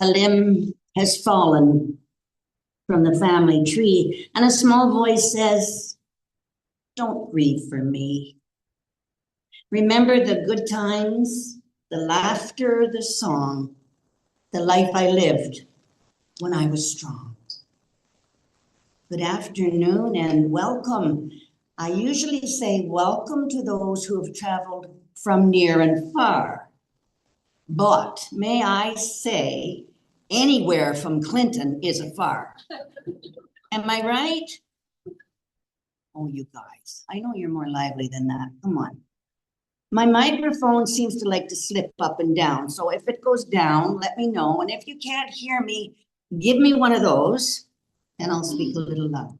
A limb has fallen from the family tree, and a small voice says, "Don't grieve for me. Remember the good times, the laughter, the song, the life I lived when I was strong." Good afternoon and welcome. I usually say welcome to those who have traveled from near and far. But may I say, anywhere from Clinton is a far. Am I right? Oh, you guys, I know you're more lively than that. Come on. My microphone seems to like to slip up and down. So if it goes down, let me know. And if you can't hear me, give me one of those and I'll speak a little loud.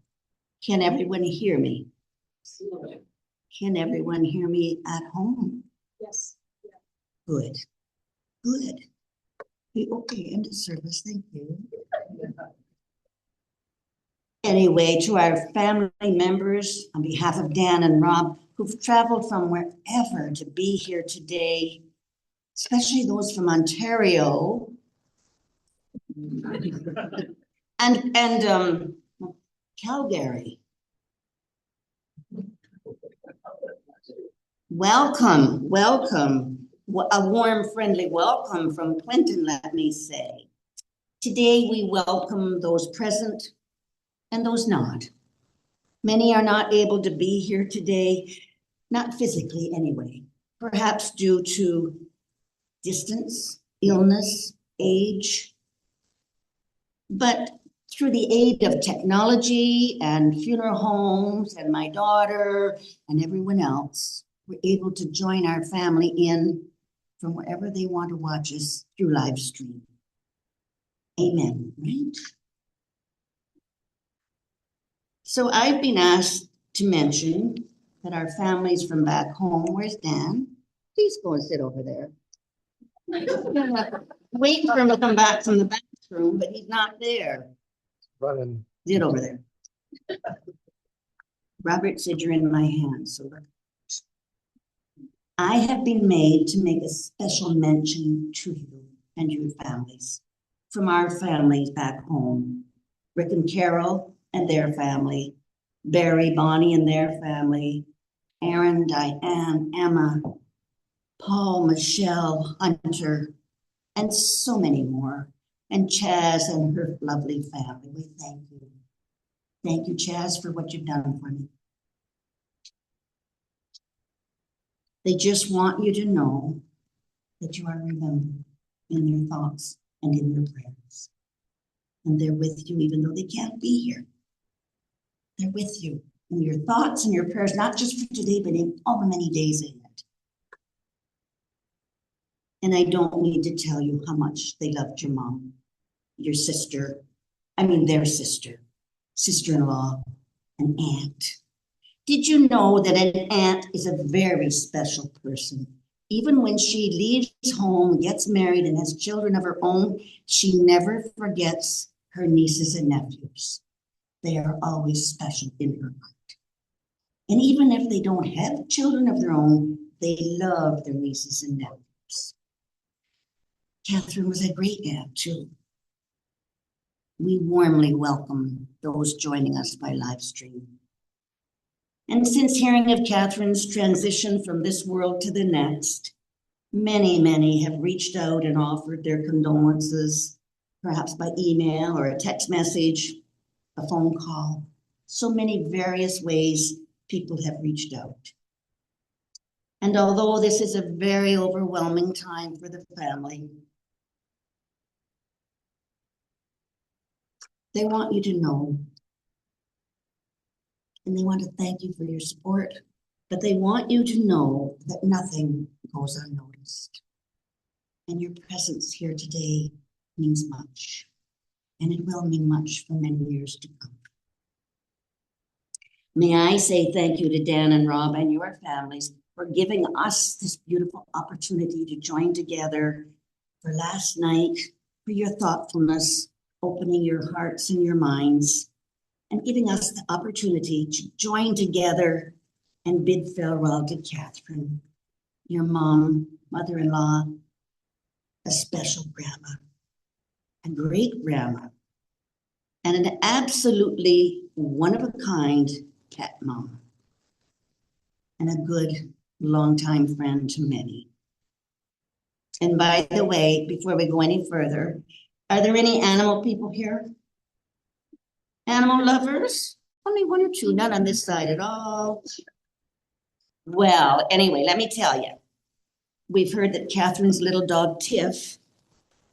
Can everyone hear me? Can everyone hear me at home? Yes. Good. Good. Okay, end of service. Thank you. Anyway, to our family members, on behalf of Dan and Rob, who've traveled from wherever to be here today, especially those from Ontario and Calgary. Welcome, welcome. A warm, friendly welcome from Clinton, let me say. Today, we welcome those present and those not. Many are not able to be here today, not physically anyway, perhaps due to distance, illness, age. But through the aid of technology and funeral homes and my daughter and everyone else, we're able to join our family in from wherever they want to watch us through live stream. Amen, right? So I've been asked to mention that our families from back home, where's Dan? Please go and sit over there. Wait for him to come back from the bathroom, but he's not there. Running. Sit over there. Robert said you're in my hands, so look. I have been made to make a special mention to you and your families from our families back home. Rick and Carol and their family, Barry, Bonnie and their family, Aaron, Diane, Emma, Paul, Michelle, Hunter, and so many more. And Chaz and her lovely family. We thank you. Thank you, Chaz, for what you've done for me. They just want you to know that you are remembered in their thoughts and in their prayers. And they're with you even though they can't be here. They're with you in your thoughts and your prayers, not just for today, but in all the many days ahead. And I don't need to tell you how much they loved your mom, your sister, their sister, sister-in-law, an aunt. Did you know that an aunt is a very special person? Even when she leaves home, gets married, and has children of her own, she never forgets her nieces and nephews. They are always special in her heart. And even if they don't have children of their own, they love their nieces and nephews. Catherine was a great aunt, too. We warmly welcome those joining us by live stream. And since hearing of Catherine's transition from this world to the next, many have reached out and offered their condolences, perhaps by email or a text message, a phone call. So many various ways people have reached out. And although this is a very overwhelming time for the family, they want you to know, and they want to thank you for your support, but they want you to know that nothing goes unnoticed. And your presence here today means much, and it will mean much for many years to come. May I say thank you to Dan and Rob and your families for giving us this beautiful opportunity to join together for last night, for your thoughtfulness, opening your hearts and your minds, and giving us the opportunity to join together and bid farewell to Catherine, your mom, mother-in-law, a special grandma. a great grandma, and an absolutely one-of-a-kind cat mom, and a good longtime friend to many. And by the way, before we go any further, are there any animal people here? Animal lovers? Only one or two, not on this side at all. Well, anyway, let me tell you. We've heard that Catherine's little dog, Tiff,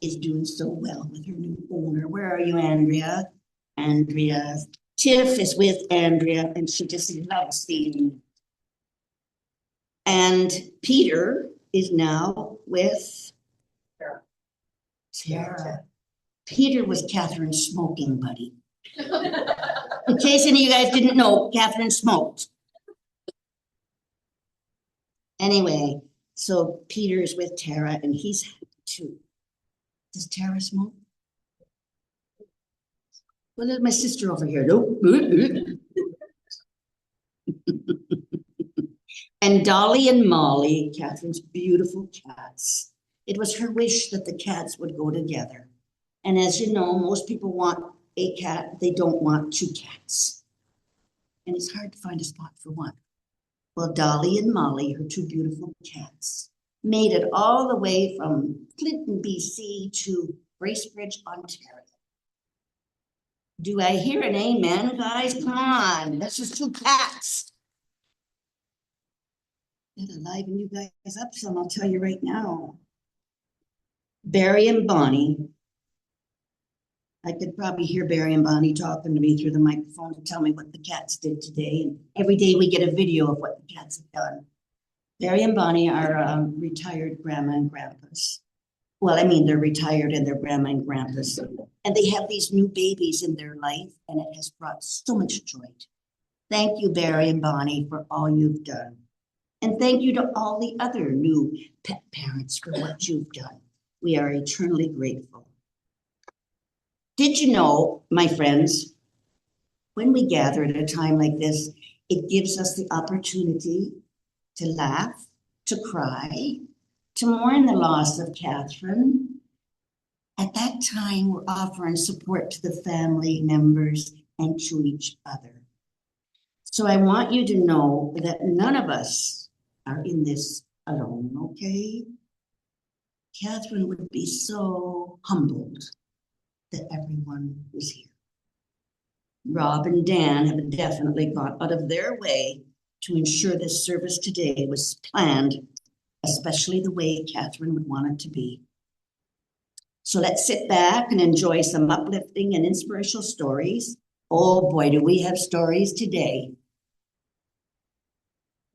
is doing so well with her new owner. Where are you, Andrea? Andrea. Tiff is with Andrea, and she just loves seeing you. And Peter is now with Tara. Peter was Catherine's smoking buddy. In case any of you guys didn't know, Catherine smoked. Anyway, so Peter is with Tara, and he's happy too. Does Tara smoke? Well, there's my sister over here. Nope. And Dolly and Molly, Catherine's beautiful cats. It was her wish that the cats would go together. And as you know, most people want a cat, they don't want two cats. And it's hard to find a spot for one. Well, Dolly and Molly, her two beautiful cats, made it all the way from Clinton, BC to Bracebridge, Ontario. Do I hear an amen, guys? Come on, that's just two cats. That'll liven you guys up some, I'll tell you right now. Barry and Bonnie. I could probably hear Barry and Bonnie talking to me through the microphone to tell me what the cats did today. And every day we get a video of what the cats have done. Barry and Bonnie are retired grandma and grandpas. Well, I mean, they're retired and they're grandma and grandpas. And they have these new babies in their life, and it has brought so much joy. Thank you, Barry and Bonnie, for all you've done. And thank you to all the other new pet parents for what you've done. We are eternally grateful. Did you know, my friends, when we gather at a time like this, it gives us the opportunity to laugh, to cry, to mourn the loss of Catherine. At that time, we're offering support to the family members and to each other. So I want you to know that none of us are in this alone, okay? Catherine would be so humbled that everyone was here. Rob and Dan have definitely gone out of their way to ensure this service today was planned, especially the way Catherine would want it to be. So let's sit back and enjoy some uplifting and inspirational stories. Oh boy, do we have stories today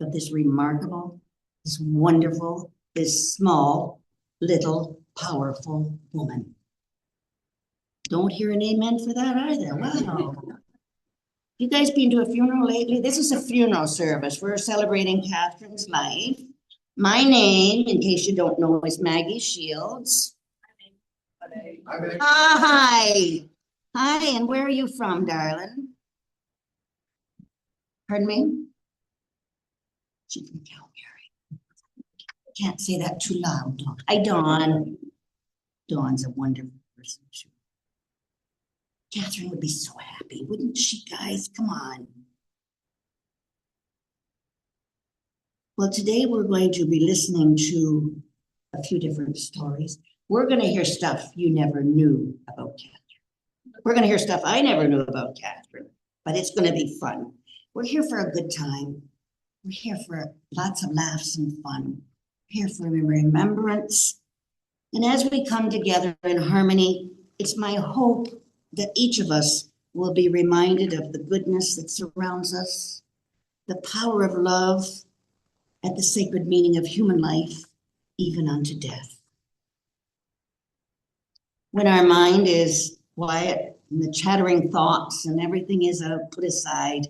of this remarkable, this wonderful, this small, little, powerful woman. Don't hear an amen for that either. Wow. You guys been to a funeral lately? This is a funeral service. We're celebrating Catherine's life. My name, in case you don't know, is Maggie Shields. Hi. Hi, and where are you from, darling? Pardon me? She's from Calgary. Can't say that too loud. Hi, Dawn. Dawn's a wonderful person, too. Catherine would be so happy, wouldn't she, guys? Come on. Well, today we're going to be listening to a few different stories. We're going to hear stuff you never knew about Catherine. We're going to hear stuff I never knew about Catherine, but it's going to be fun. We're here for a good time. We're here for lots of laughs and fun. We're here for remembrance. And as we come together in harmony, it's my hope that each of us will be reminded of the goodness that surrounds us, the power of love, and the sacred meaning of human life, even unto death. When our mind is quiet and the chattering thoughts and everything is put aside,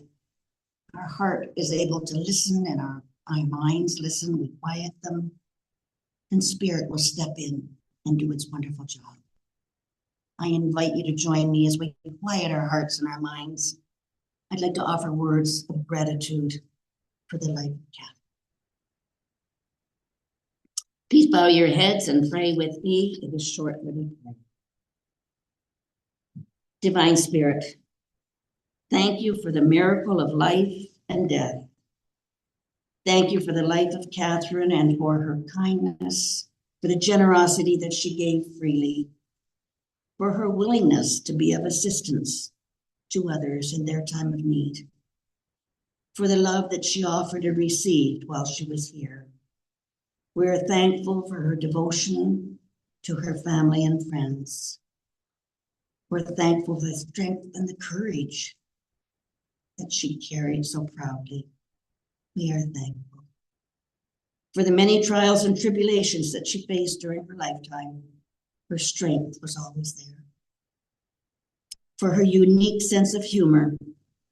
our heart is able to listen and our minds listen, we quiet them, and spirit will step in and do its wonderful job. I invite you to join me as we quiet our hearts and our minds. I'd like to offer words of gratitude for the life of Catherine. Please bow your heads and pray with me for this short little prayer. Divine Spirit, thank you for the miracle of life and death. Thank you for the life of Catherine and for her kindness, for the generosity that she gave freely, for her willingness to be of assistance to others in their time of need, for the love that she offered and received while she was here. We are thankful for her devotion to her family and friends. We're thankful for the strength and the courage that she carried so proudly. We are thankful for the many trials and tribulations that she faced during her lifetime. Her strength was always there. For her unique sense of humor,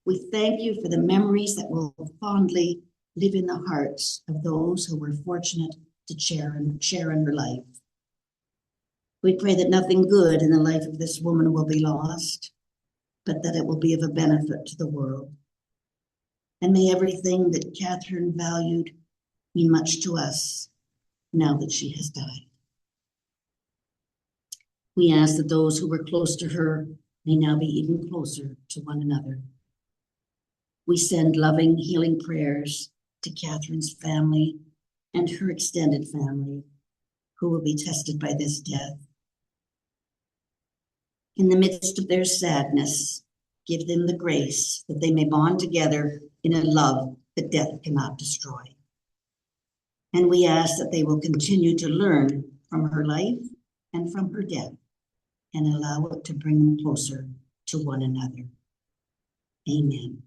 we thank you for the memories that will fondly live in the hearts of those who were fortunate to share in her life. We pray that nothing good in the life of this woman will be lost, but that it will be of a benefit to the world. And may everything that Catherine valued mean much to us now that she has died. We ask that those who were close to her may now be even closer to one another. We send loving, healing prayers to Catherine's family and her extended family, who will be tested by this death. In the midst of their sadness, give them the grace that they may bond together in a love that death cannot destroy. And we ask that they will continue to learn from her life and from her death and allow it to bring them closer to one another. Amen.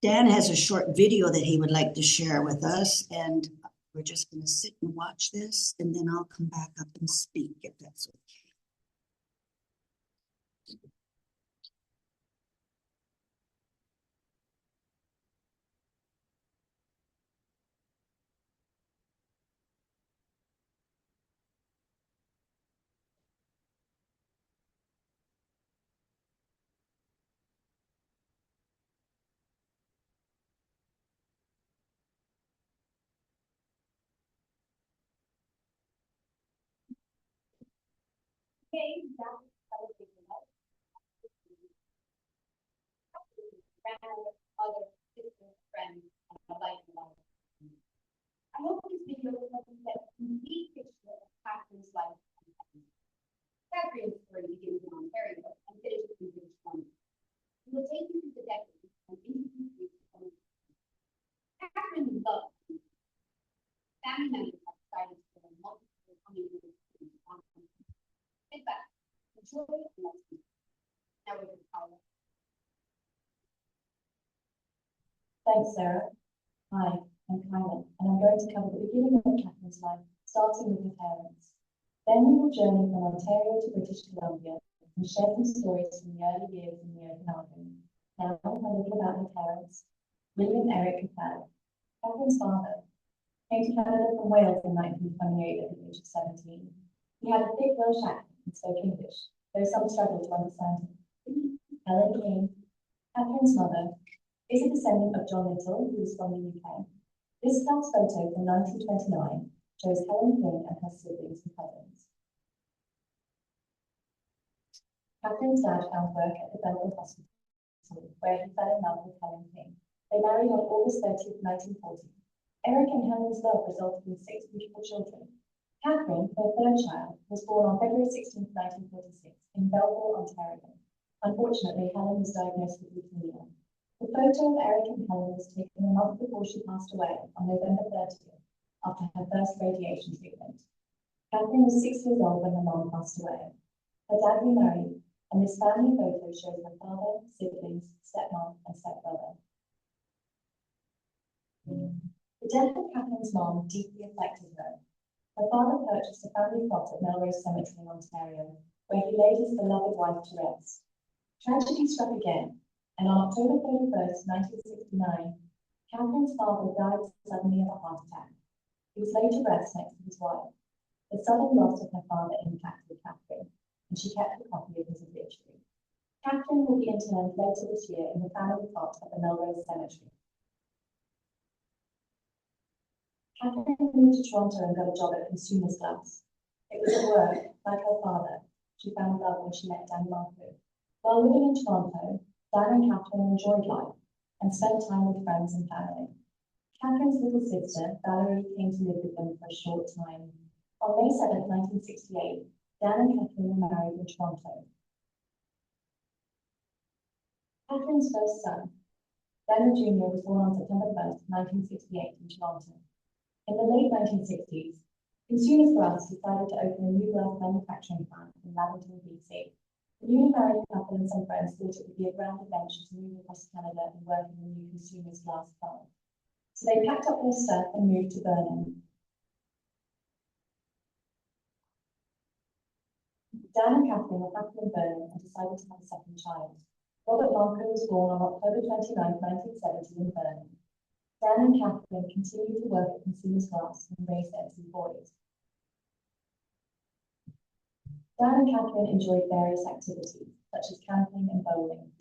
Dan has a short video that he would like to share with us, and we're just going to sit and watch this, and then I'll come back up and speak if that's okay. Okay, that was other business friends like I hope this video will help you get a complete picture of Catherine's life. Catherine's story begins in Ontario and finishes in British Columbia. We will take you through the decades and introduce you to Catherine loved family members have started to learn multiple community on in fact, enjoy and let's see. Now we're going to follow. Thanks, Sarah. Hi, I'm Kyla, and I'm going to cover the beginning of Catherine's life, starting with her parents. Then we will journey from Ontario to British Columbia and share some stories from the early years in the Okanagan. Now, a little about her parents. William Eric Cathal, Catherine's father, came to Canada from Wales in 1928 at the age of 17. He had a thick Welsh accent and spoke English, though some struggled to understand him. Helen King, Catherine's mother, is a descendant of John Little, who is from the UK. This class photo from 1929 shows Helen King and her siblings and cousins. Catherine's dad found work at the Belleville Hospital, where he fell in love with Helen King. They married on August 30th, 1940. Eric and Helen's love resulted in 6 beautiful children. Catherine, her third child, was born on February 16, 1946, in Belleville, Ontario. Unfortunately, Helen was diagnosed with leukemia. The photo of Eric and Helen was taken a month before she passed away on November 30th, after her first radiation treatment. Catherine was 6 years old when her mom passed away. Her dad remarried, and this family photo shows her father, siblings, stepmom, and stepbrother. The death of Catherine's mom deeply affected her. Her father purchased a family plot at Melrose Cemetery in Ontario, where he laid his beloved wife to rest. Tragedy struck again, and on October 31st, 1969, Catherine's father died suddenly of a heart attack. He was laid to rest next to his wife. The sudden loss of her father impacted Catherine, and she kept a copy of his obituary. Catherine will be interned later this year in the family plot at the Melrose Cemetery. Catherine moved to Toronto and got a job at Consumer's Glass. It was at work, like her father, she found love when she met Dan Marcoux. While living in Toronto, Dan and Catherine enjoyed life and spent time with friends and family. Catherine's little sister, Valerie, came to live with them for a short time. On May 7, 1968, Dan and Catherine were married in Toronto. Catherine's first son, Daniel Jr., was born on September 1, 1968 in Toronto. In the late 1960s, Consumers Glass decided to open a new glass manufacturing plant in Lavington, BC. The newly married couple and some friends thought it would be a grand adventure to move across Canada and work in the new Consumers Glass plant. So they packed up their stuff and moved to Vernon. Dan and Catherine were happy in Vernon and decided to have a second child. Robert Marcoux was born on October 29, 1970 in Vernon. Dan and Catherine continued to work at Consumers Glass and raise their two boys. Dan and Catherine enjoyed various activities, such as camping and bowling.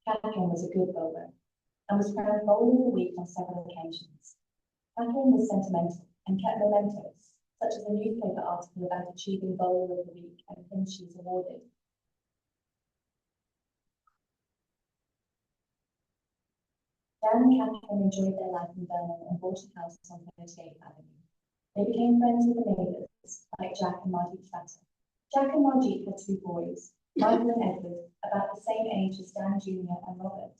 Catherine was a good bowler and was crowned Bowler of the Week on several occasions. Catherine was sentimental and kept mementos, such as a newspaper article about achieving Bowler of the Week and things she was awarded. Dan and Catherine enjoyed their life in Vernon and bought a house on 38th Avenue. They became friends with the neighbours, like Jack and Margit Stratter. Jack and Margit had two boys, Michael and Edward, about the same age as Dan Jr. and Robert.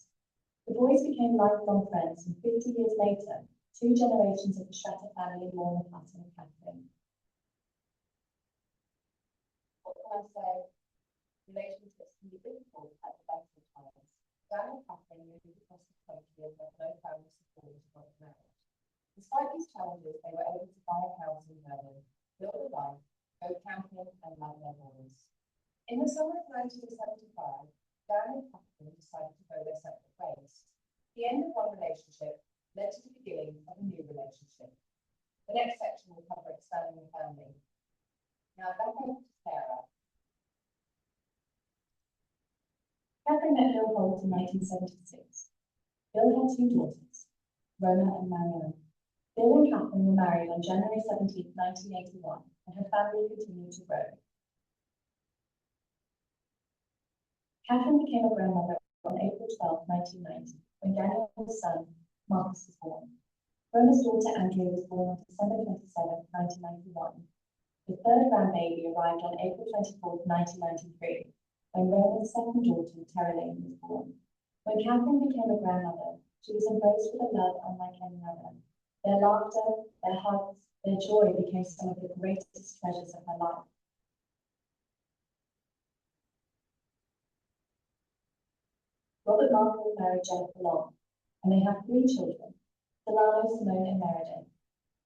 The boys became lifelong friends, and 50 years later, two generations of the Stratter family mourn the passing of Catherine. What can I say? Relationships can be difficult at the best of times. Dan and Catherine moved across the country and had no family support to got married. Despite these challenges, they were able to buy a house in Vernon, build a life, go camping, and love their boys. In the summer of 1975, Dan and Catherine decided to go their separate ways. The end of one relationship led to the beginning of a new relationship. The next section will cover expanding the family. Now back over to Sarah. Catherine met Bill Holt in 1976. Bill had two daughters, Rona and Marianne. Bill and Catherine were married on January 17, 1981, and her family continued to grow. Catherine became a grandmother on April 12, 1990, when Daniel's son, Marcus, was born. Rona's daughter, Andrea, was born on December 27, 1991. The third grandbaby arrived on April 24, 1993, when Rona's second daughter, Terralane, was born. When Catherine became a grandmother, she was embraced with a love unlike any other. Their laughter, their hugs, their joy became some of the greatest treasures of her life. Robert Marcoux married Jennifer Long, and they have three children, Delano, Simone, and Meredith.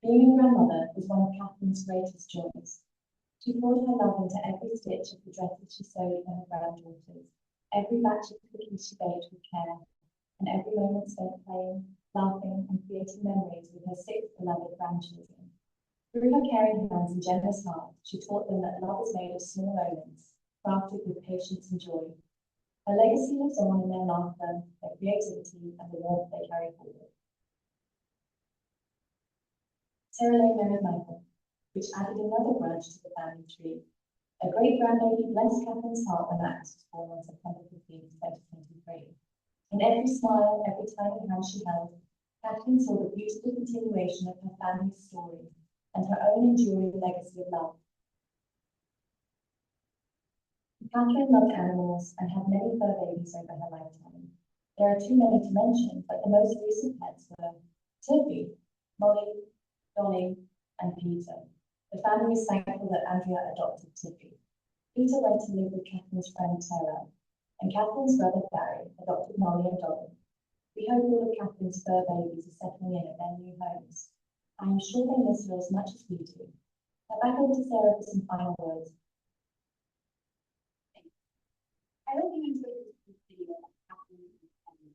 Being a grandmother was one of Catherine's greatest joys. She poured her love into every stitch of the dresses she sewed for her granddaughters, every batch of cookies she baked with care, and every moment spent playing, laughing, and creating memories with her six beloved grandchildren. Through her caring hands and generous heart, she taught them that love is made of small moments, crafted with patience and joy. Her legacy lives on in their laughter, their creativity, and the warmth they carry forward. Terralane married Michael, which added another branch to the family tree. A great-grandbaby blessed Catherine's heart when Max was born on September 15, 2023. In every smile, every tiny hand she held, Catherine saw the beautiful continuation of her family's story and her own enduring legacy of love. Catherine loved animals and had many fur babies over her lifetime. There are too many to mention, but the most recent pets were Tiffy, Molly, Dolly, and Peter. The family is thankful that Andrea adopted Tiffy. Peter went to live with Catherine's friend Tara, and Catherine's brother Barry adopted Molly and Dolly. We hope all of Catherine's fur babies are settling in at their new homes. I am sure they miss her as much as we do. Now back over to Sarah for some final words. I hope you enjoyed this video of Catherine and Henry.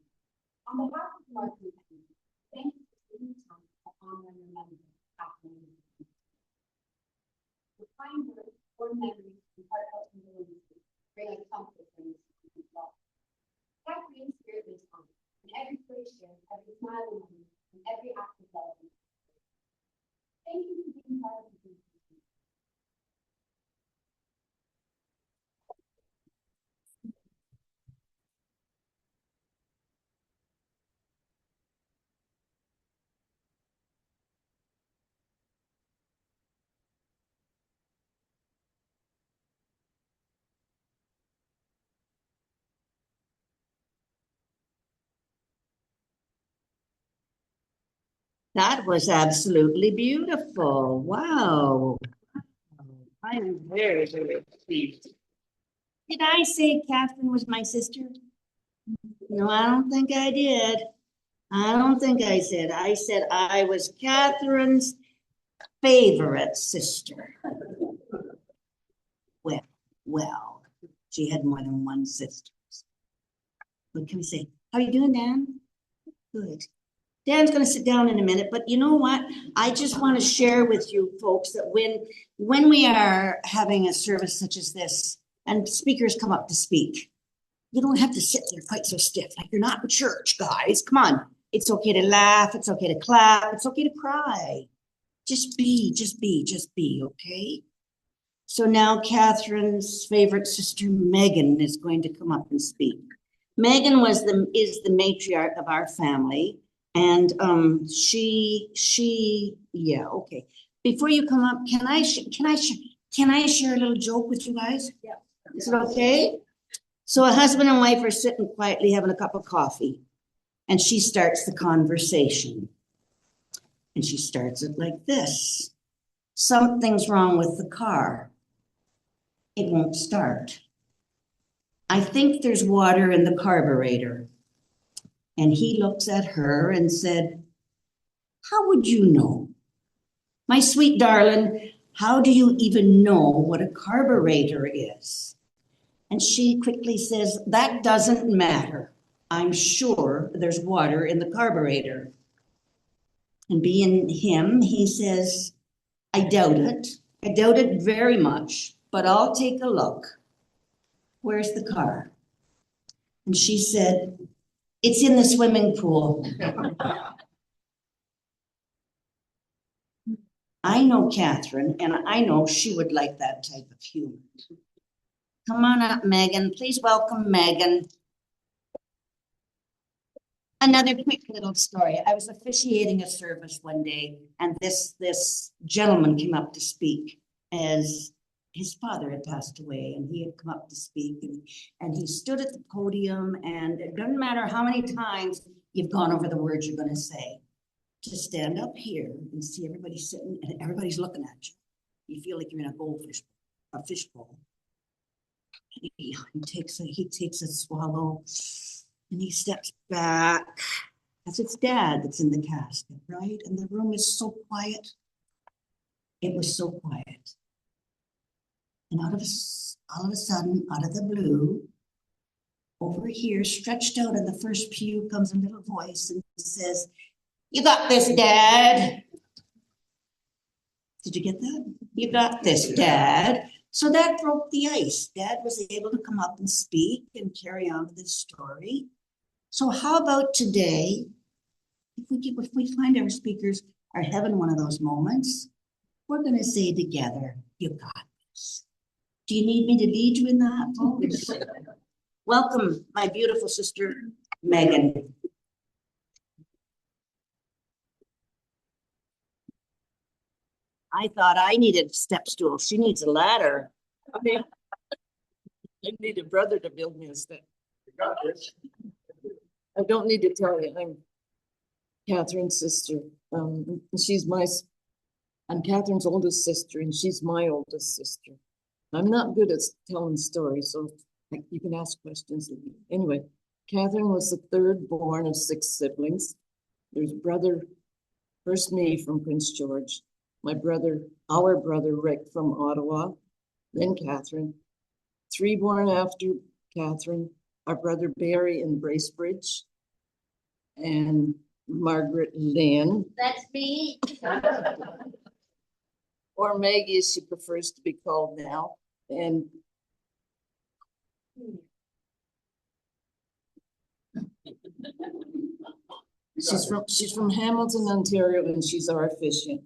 On behalf of Marcoux family, thank you for taking the time to honor and remember Catherine and Henry. Your kind words, warm memories, and heartfelt condolences bring us comfort during this time of loss. Catherine's spirit lives on, and every picture, every smile and and every act of love. Thank you for being part of the That was absolutely beautiful. Wow. I'm very, very pleased. Did I say Catherine was my sister? No, I don't think I did. I don't think I said. I said I was Catherine's favorite sister. Well, she had more than one sister. What can we say? How are you doing, Dan? Good. Dan's going to sit down in a minute, but you know what? I just want to share with you folks that when we are having a service such as this and speakers come up to speak, you don't have to sit there quite so stiff. Like you're not in church, guys. Come on. It's okay to laugh. It's okay to clap. It's okay to cry. Just be, okay? So now Catherine's favorite sister, Megan, is going to come up and speak. Megan is the matriarch of our family. And yeah, okay. Before you come up, can I share a little joke with you guys? Yeah. Is it okay? So a husband and wife are sitting quietly having a cup of coffee, and she starts the conversation. And she starts it like this. Something's wrong with the car. It won't start. I think there's water in the carburetor. And he looks at her and said, how would you know? My sweet darling, how do you even know what a carburetor is? And she quickly says, that doesn't matter. I'm sure there's water in the carburetor. And being him, he says, I doubt it. I doubt it very much, but I'll take a look. Where's the car? And she said, it's in the swimming pool. I know Catherine, and I know she would like that type of humor. Come on up, Megan. Please welcome Megan. Another quick little story. I was officiating a service one day, and this gentleman came up to speak as his father had passed away, and he had come up to speak, and he stood at the podium, and it doesn't matter how many times you've gone over the words you're going to say, to stand up here and see everybody sitting and everybody's looking at you. You feel like you're in a fishbowl. He takes a swallow, and he steps back. That's his dad that's in the casket, right? And the room is so quiet. It was so quiet. And all of a sudden, out of the blue, over here, stretched out in the first pew, comes a little voice and says, you got this, Dad. Did you get that? You got this, Dad. So that broke the ice. Dad was able to come up and speak and carry on with his story. So how about today, if we find our speakers are having one of those moments, we're going to say together, you got this. Do you need me to lead you in that, folks? Welcome, my beautiful sister, Megan. I thought I needed a step stool. She needs a ladder. I mean, I need a brother to build me a step. I don't need to tell you, I'm Catherine's sister. I'm Catherine's oldest sister, and she's my oldest sister. I'm not good at telling stories, so you can ask questions. Anyway, Catherine was the third born of 6 siblings. There's first me from Prince George, our brother Rick from Ottawa, then Catherine. 3 born after Catherine, our brother Barry in Bracebridge, and Margaret Lynn. That's me. Or Maggie, as she prefers to be called now. And she's from Hamilton, Ontario, and she's our officiant.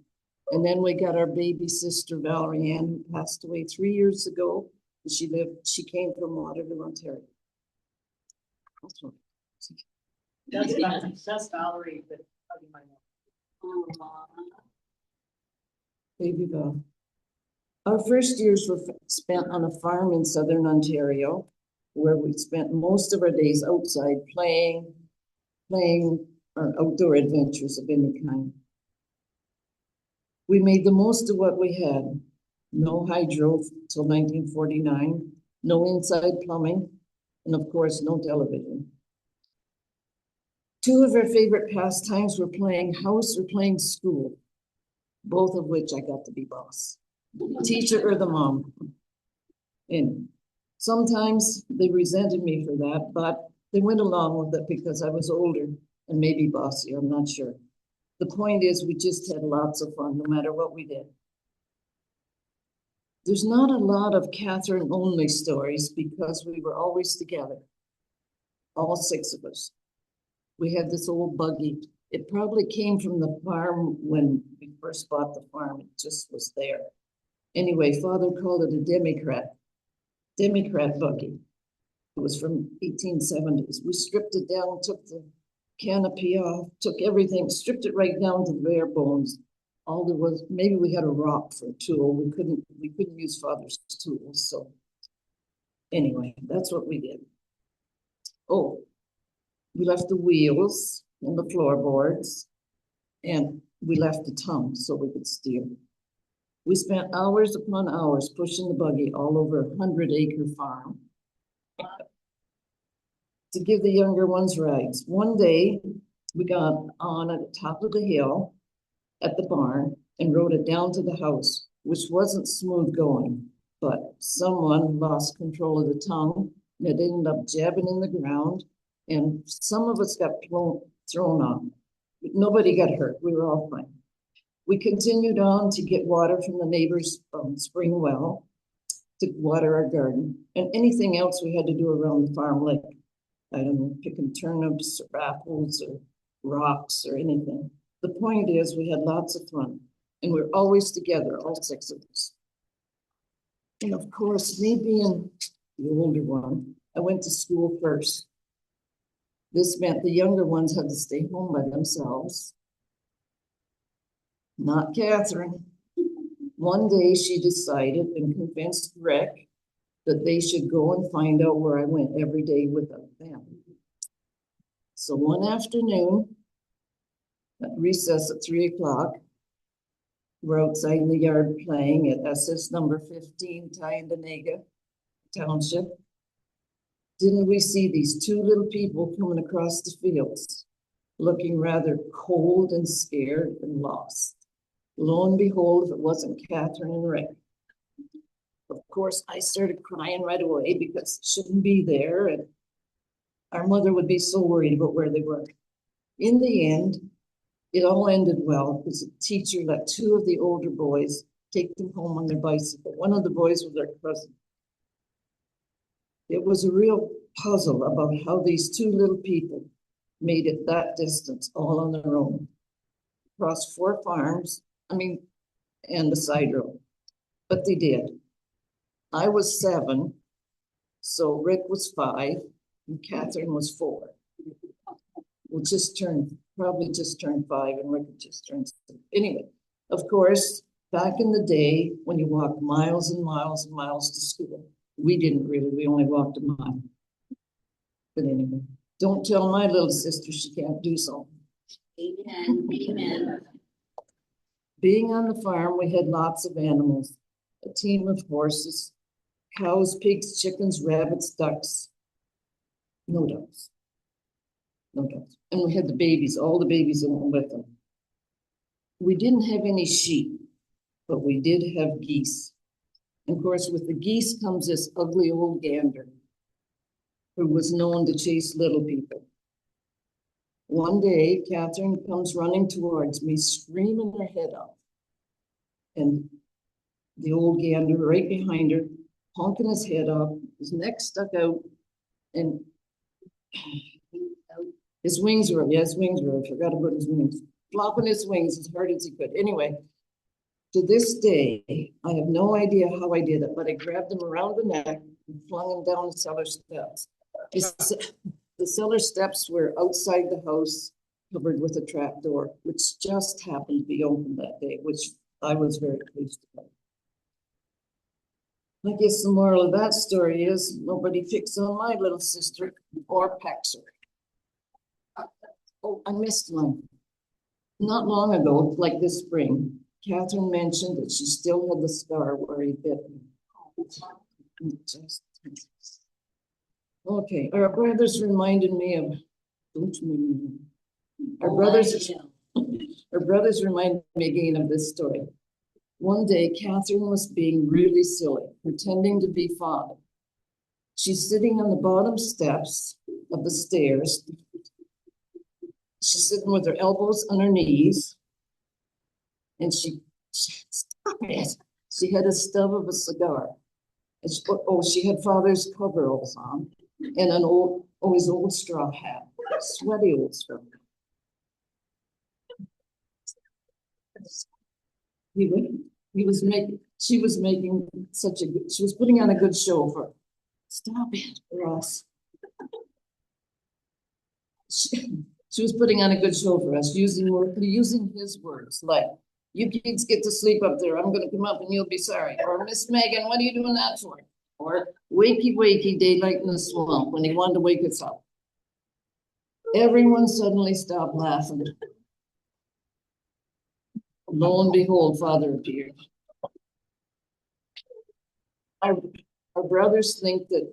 And then we got our baby sister Valerie Ann, who passed away 3 years ago. She came from Waterloo, Ontario. That's Valerie, but Baby Val. Our first years were spent on a farm in southern Ontario, where we spent most of our days outside playing our outdoor adventures of any kind. We made the most of what we had. No hydro till 1949, no inside plumbing, and of course, no television. Two of our favorite pastimes were playing house or playing school, both of which I got to be boss, teacher or the mom. And sometimes they resented me for that, but they went along with it because I was older and maybe bossy, I'm not sure. The point is, we just had lots of fun no matter what we did. There's not a lot of Catherine only stories because we were always together, all six of us. We had this old buggy. It probably came from the farm when we first bought the farm. It just was there. Anyway, Father called it a Democrat buggy. It was from 1870s. We stripped it down, took the canopy off, took everything, stripped it right down to the bare bones. All there was, maybe we had a rock for a tool. We couldn't use Father's tools. So anyway, that's what we did. Oh, we left the wheels and the floorboards, and we left the tongue so we could steer. We spent hours upon hours pushing the buggy all over a 100-acre farm to give the younger ones rides. One day, we got on at the top of the hill at the barn and rode it down to the house, which wasn't smooth going, but someone lost control of the tongue and it ended up jabbing in the ground, and some of us got thrown off. Nobody got hurt. We were all fine. We continued on to get water from the neighbor's spring well to water our garden and anything else we had to do around the farm, like, I don't know, picking turnips or apples or rocks or anything. The point is, we had lots of fun and we're always together, all six of us. And of course, me being the older one, I went to school first. This meant the younger ones had to stay home by themselves. Not Catherine. One day she decided and convinced Rick that they should go and find out where I went every day without them. So one afternoon, at recess at 3 o'clock, we're outside in the yard playing at SS number 15, Tyendinaga Township. Didn't we see these two little people coming across the fields, looking rather cold and scared and lost? Lo and behold, if it wasn't Catherine and Rick. Of course, I started crying right away because it shouldn't be there, and our mother would be so worried about where they were. In the end, it all ended well because the teacher let two of the older boys take them home on their bicycle. One of the boys was their cousin. It was a real puzzle about how these two little people made it that distance all on their own, across 4 farms, and the side road. But they did. I was 7, so Rick was 5, and Catherine was 4. We'll probably just turned 5, and Rick just turned 6. Anyway, of course, back in the day when you walked miles and miles and miles to school, we didn't really, we only walked a mile. But anyway, don't tell my little sister she can't do something. Amen, amen. Being on the farm, we had lots of animals, a team of horses, cows, pigs, chickens, rabbits, ducks. No ducks. No ducks. And we had the babies, all the babies that went with them. We didn't have any sheep, but we did have geese. And of course, with the geese comes this ugly old gander who was known to chase little people. One day, Catherine comes running towards me, screaming her head off. And the old gander right behind her, honking his head off, his neck stuck out, and his wings were, I forgot about his wings, flopping his wings as hard as he could. Anyway, to this day, I have no idea how I did it, but I grabbed him around the neck and flung him down the cellar steps. The cellar steps were outside the house, covered with a trap door, which just happened to be open that day, which I was very pleased about. I guess the moral of that story is nobody picks on my little sister or pecks her. Oh, I missed one. Not long ago, like this spring, Catherine mentioned that she still had the scar where he bit me. Okay, our brothers reminded me of, our brothers, our brothers reminded me again of this story. One day, Catherine was being really silly, pretending to be father. She's sitting on the bottom steps of the stairs. She's sitting with her elbows on her knees. And stop it. She had a stub of a cigar. She had father's coveralls on and an his old straw hat, sweaty old straw hat. She was making she was putting on a good show for, stop it, Ross. She was putting on a good show for us, using his words like, you kids get to sleep up there. I'm going to come up and you'll be sorry. Or Miss Megan, what are you doing that for? Or wakey, wakey, daylight in the swamp, when he wanted to wake us up. Everyone suddenly stopped laughing. Lo and behold, father appeared. Our brothers think that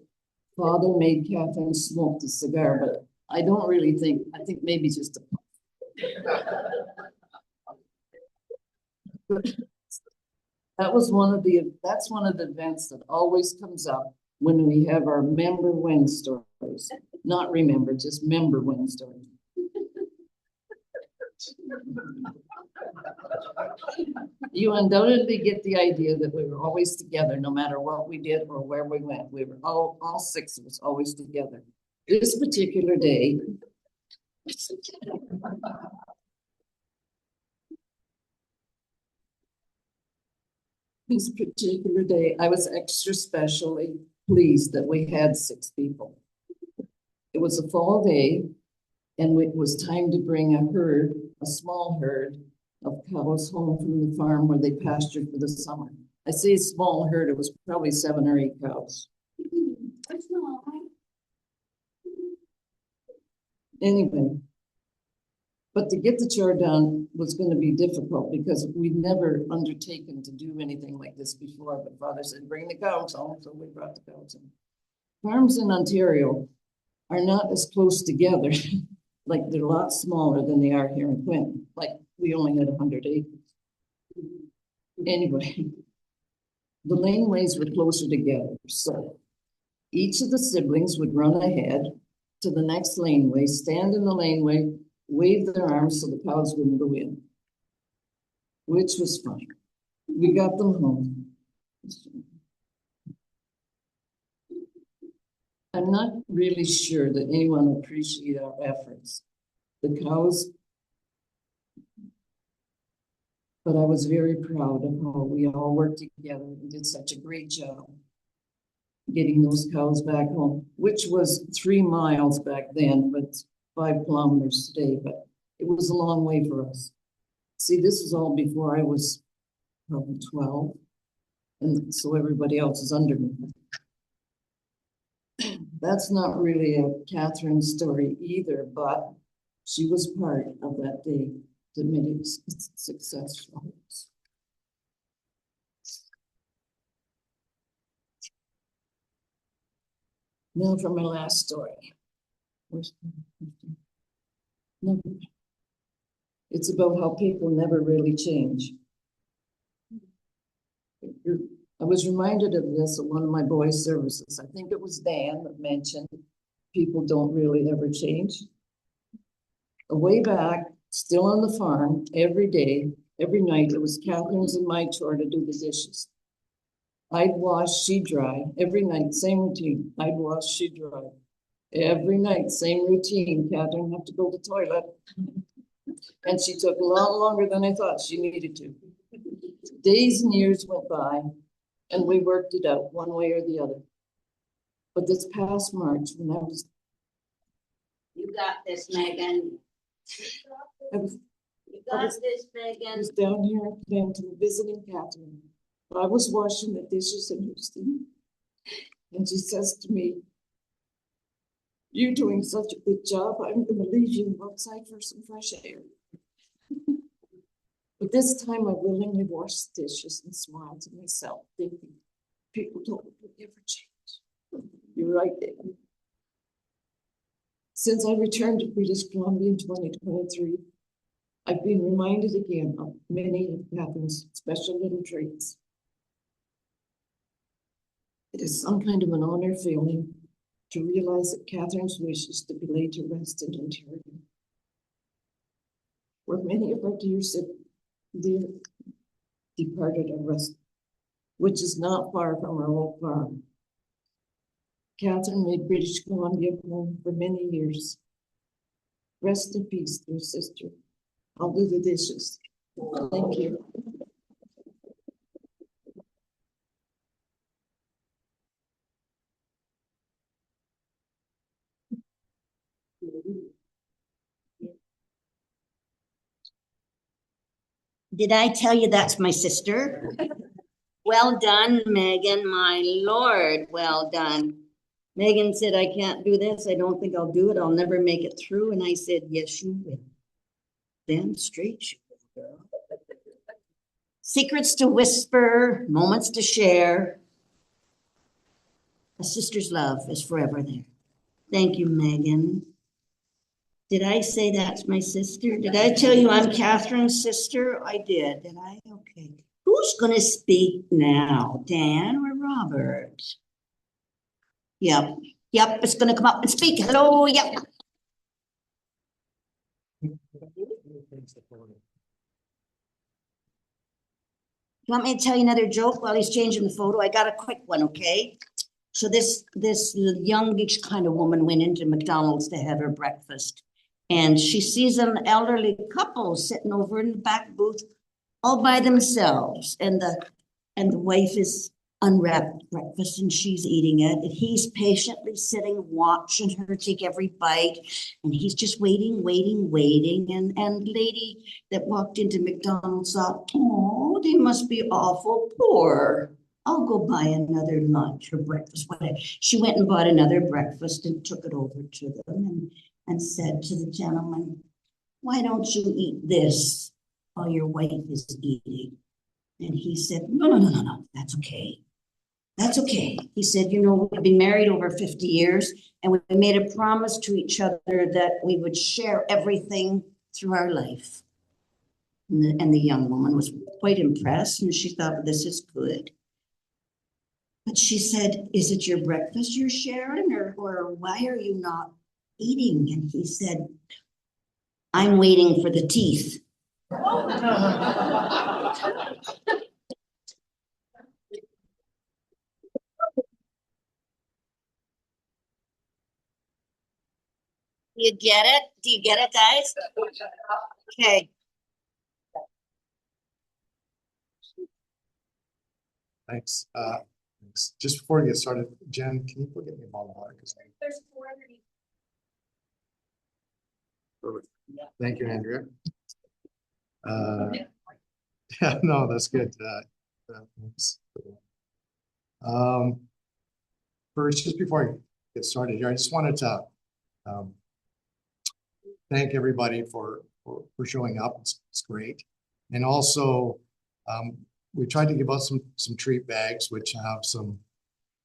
father made Catherine smoke the cigar, but I don't really think, I think maybe just a that's one of the events that always comes up when we have our member when stories. Not remember, just member when stories. You undoubtedly get the idea that we were always together, no matter what we did or where we went. We were all six of us always together. This particular day, I was extra specially pleased that we had 6 people. It was a fall day, and it was time to bring a small herd of cows home from the farm where they pastured for the summer. I say small herd, it was probably 7 or 8 cows. That's not right. Anyway, but to get the chore done was going to be difficult because we'd never undertaken to do anything like this before. But father said, bring the cows home, so we brought the cows in. Farms in Ontario are not as close together. Like they're a lot smaller than they are here in Quinton. Like we only had 100 acres. Anyway, the laneways were closer together. So each of the siblings would run ahead to the next laneway, stand in the laneway, wave their arms so the cows wouldn't go in, which was fine. We got them home. I'm not really sure that anyone appreciated our efforts. The cows, but I was very proud of how we all worked together and did such a great job getting those cows back home, which was 3 miles back then, but 5 kilometers today, but it was a long way for us. See, this is all before I was probably 12, and so everybody else is under me. That's not really a Catherine story either, but she was part of that day that made it successful. Now for my last story. No. It's about how people never really change. I was reminded of this at one of my boys' services. I think it was Dan that mentioned people don't really ever change. Way back, still on the farm, every day, every night, it was Catherine's and my chore to do the dishes. I'd wash, she'd dry. Every night, same routine. I'd wash, she'd dry. Every night, same routine. Catherine had to go to the toilet. And she took a lot longer than I thought she needed to. Days and years went by, and we worked it out one way or the other. But this past March, when I was... You got this, Megan. I was You got this, Megan. I was down here in Clinton visiting Catherine. I was washing the dishes in Houston, and she says to me, "You're doing such a good job. I'm going to leave you outside for some fresh air." But this time I willingly washed dishes and smiled to myself, thinking, people don't ever change. You're right, David. Since I returned to British Columbia in 2023, I've been reminded again of many of Catherine's special little traits. It is some kind of an honor feeling to realize that Catherine's wish is to be laid to rest in Ontario, where many of our dear departed are resting, which is not far from our old farm. Catherine made British Columbia home for many years. Rest in peace, dear sister. I'll do the dishes. Thank you. Did I tell you that's my sister? Well done, Megan, my lord, well done. Megan said, I can't do this. I don't think I'll do it. I'll never make it through. And I said, yes, you will. Damn straight you will, girl. Secrets to whisper, moments to share. A sister's love is forever there. Thank you, Megan. Did I say that's my sister? Did I tell you I'm Catherine's sister? I did I? Okay. Who's going to speak now, Dan or Robert? Yep, it's going to come up and speak. Hello, yep. You want me to tell you another joke while he's changing the photo? I got a quick one, okay? So this youngish kind of woman went into McDonald's to have her breakfast. And she sees an elderly couple sitting over in the back booth all by themselves. And the wife is unwrapped breakfast and she's eating it. And he's patiently sitting, watching her take every bite. And he's just waiting. And lady that walked into McDonald's thought, oh, they must be awful poor. I'll go buy another lunch or breakfast, whatever. She went and bought another breakfast and took it over to them and said to the gentleman, why don't you eat this while your wife is eating? And he said, no, that's okay. That's okay. He said, you know, we've been married over 50 years and we made a promise to each other that we would share everything through our life. And the young woman was quite impressed and she thought, this is good. But she said, is it your breakfast you're sharing or why are you not eating? And he said, I'm waiting for the teeth. You get it? Do you get it, guys? Okay. Thanks. Thanks. Just before we get started, Jen, can you get me a bottle of water? There's 400. Perfect. Thank you, Andrea. Yeah, no, that's good. Thanks. First, just before I get started here, I just wanted to thank everybody for showing up. It's great. And also, we tried to give us some treat bags, which have some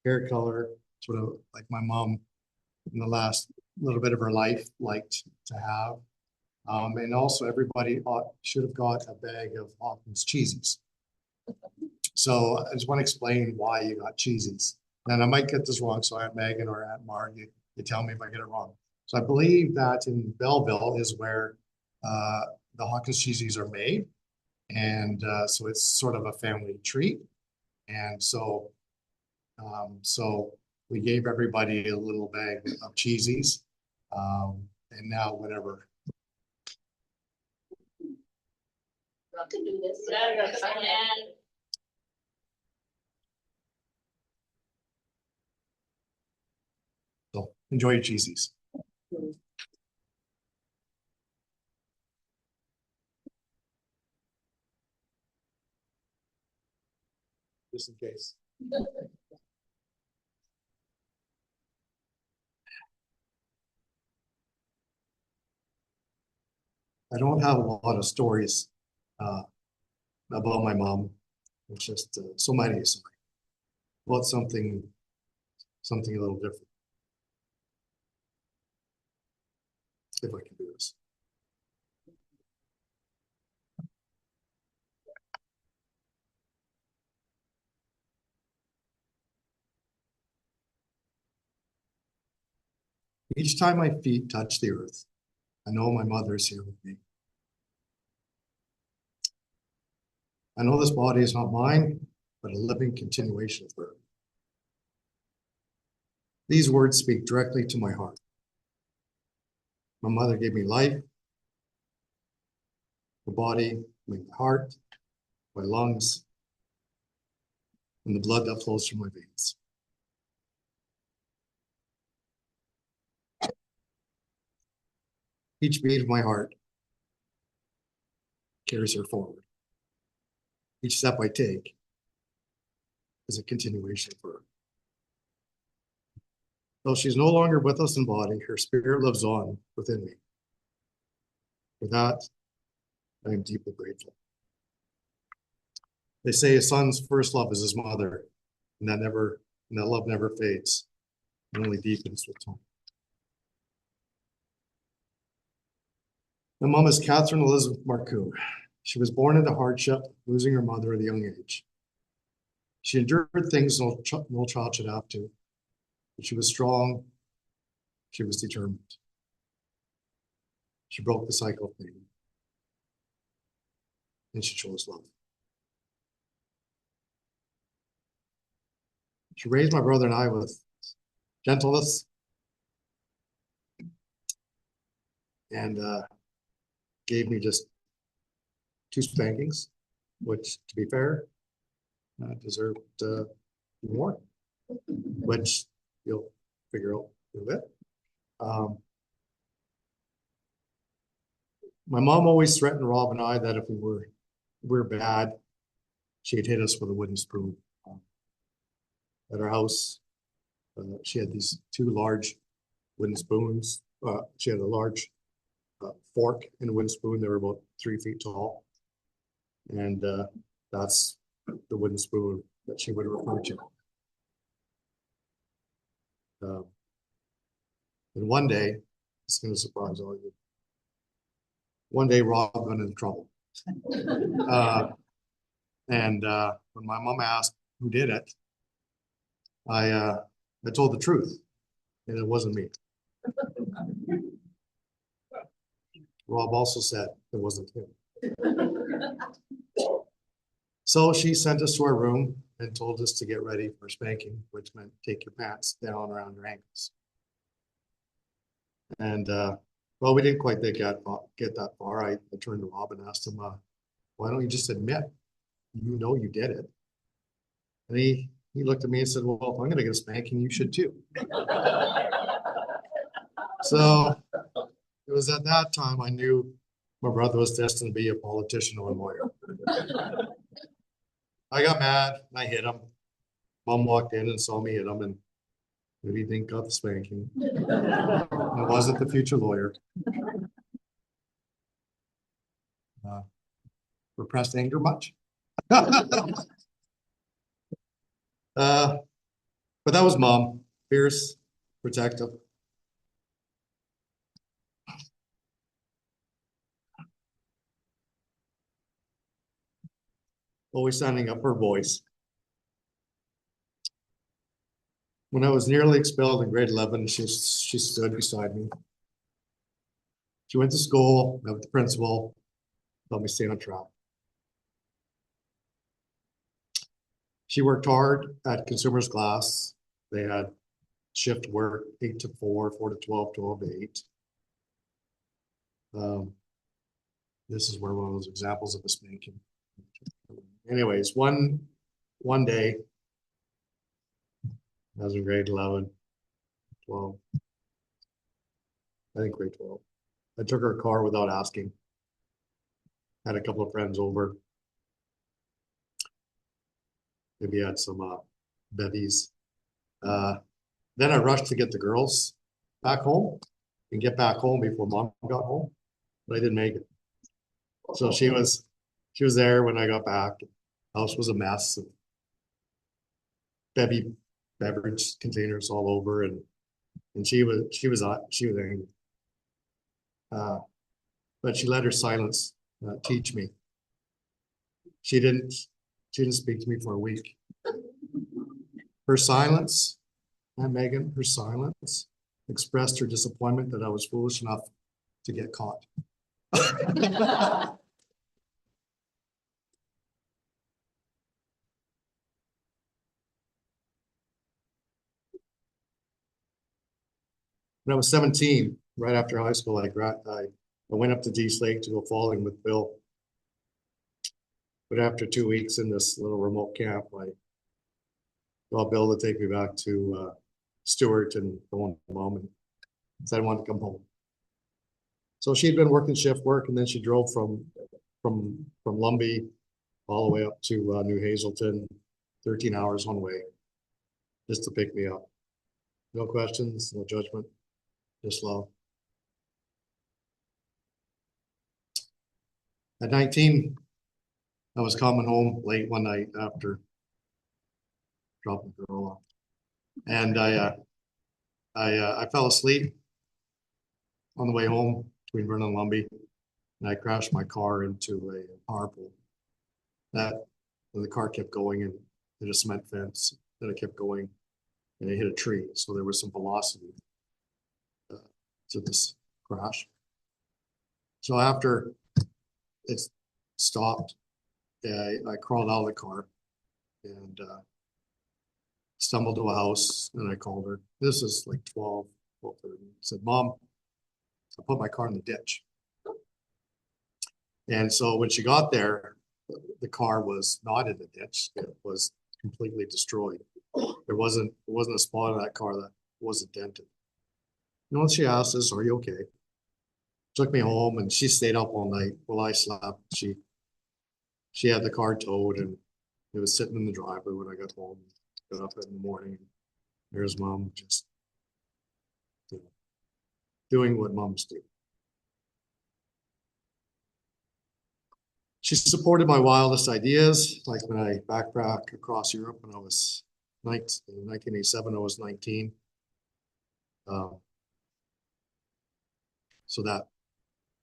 hair color, sort of like my mom in the last little bit of her life liked to have. And also everybody should have got a bag of Hawkins cheesies. So I just want to explain why you got cheesies. And I might get this wrong, so Aunt Megan or Aunt Marg, you tell me if I get it wrong. So I believe that in Belleville is where the Hawkins cheesies are made. And so it's sort of a family treat. And so we gave everybody a little bag of cheesies. And now whatever. I can do this. So enjoy your cheesies. Just in case. I don't have a lot of stories about my mom. It's just so many. So I want something a little different. If I can do this. Each time my feet touch the earth, I know my mother is here with me. I know this body is not mine, but a living continuation of her. These words speak directly to my heart. My mother gave me life, the body, my heart, my lungs, and the blood that flows through my veins. Each beat of my heart carries her forward. Each step I take is a continuation of her. Though she's no longer with us in body, her spirit lives on within me. For that, I am deeply grateful. They say a son's first love is his mother, and that love never fades, and only deepens with time. My mom is Catherine Elizabeth Marcoux. She was born into hardship, losing her mother at a young age. She endured things no child should have to, but she was strong. She was determined. She broke the cycle of pain, and she chose love. She raised my brother and I with gentleness and gave me just 2 spankings, which, to be fair, deserved more, which you'll figure out in a bit. My mom always threatened Rob and I that if we were bad, she'd hit us with a wooden spoon. At our house, she had these 2 large wooden spoons. She had a large fork and a wooden spoon. They were about 3 feet tall. And that's the wooden spoon that she would refer to. And one day, it's going to surprise all of you. One day, Rob got into trouble. And when my mom asked who did it, I told the truth, and it wasn't me. Rob also said it wasn't him. So she sent us to our room and told us to get ready for spanking, which meant take your pants down around your ankles. And well, we didn't quite get that far. I turned to Rob and asked him, why don't you just admit you know you did it? And he looked at me and said, well, if I'm going to get a spanking, you should too. So it was at that time I knew my brother was destined to be a politician or a lawyer. I got mad and I hit him. Mom walked in and saw me hit him, and what do you think got the spanking? It wasn't the future lawyer. Repressed anger much? But that was Mom, fierce, protective. Always standing up for her voice. When I was nearly expelled in grade 11, she stood beside me. She went to school, met with the principal, helped me stay on track. She worked hard at Consumers Glass. They had shift work, 8 to 4, 4 to 12, 12 to 8. This is one of those examples of a spanking. Anyways, one day, I was in grade 11, 12, I think grade 12. I took her car without asking. Had a couple of friends over. Maybe had some bevies. Then I rushed to get the girls back home and get back home before Mom got home, but I didn't make it. So she was She was there when I got back. House was a mess. Bevy beverage containers all over, and she was angry. But she let her silence teach me. She didn't speak to me for a week. Her silence, and Megan, her silence expressed her disappointment that I was foolish enough to get caught. When I was 17, right after high school, I went up to Dease Lake to go falling with Bill. But after 2 weeks in this little remote camp, I got Bill to take me back to Stewart and go home, and said I wanted to come home. So she'd been working shift work, and then she drove from Lumbee all the way up to New Hazelton, 13 hours one way, just to pick me up. No questions, no judgment, just love. At 19, I was coming home late one night after dropping the girl off, and I fell asleep on the way home between Vernon and Lumbee, and I crashed my car into a power pole. The car kept going and hit a cement fence. Then it kept going, and it hit a tree. So there was some velocity to this crash. So after it stopped, I crawled out of the car and stumbled to a house, and I called her. This is like 12:30. I said, "Mom, I put my car in the ditch." And so when she got there, the car was not in the ditch. It was completely destroyed. There wasn't a spot on that car that wasn't dented. You know what she asked is, "Are you okay?" Took me home, and she stayed up all night while I slept. She had the car towed, and it was sitting in the driveway when I got home. Got up in the morning. There's Mom just doing what moms do. She supported my wildest ideas, like when I backpacked across Europe when I was in 1987, I was 19. So that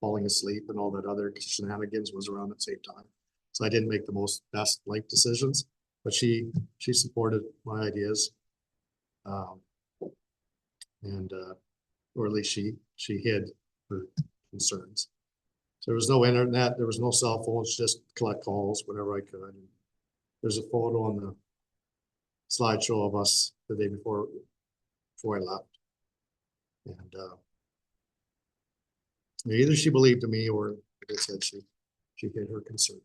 falling asleep and all that other shenanigans was around the same time. So I didn't make the best life decisions, but she supported my ideas. And or at least she hid her concerns. So there was no internet, there was no cell phones, just collect calls whenever I could. And there's a photo on the slideshow of us the day before I left. And either she believed in me, or like I said, she hid her concern.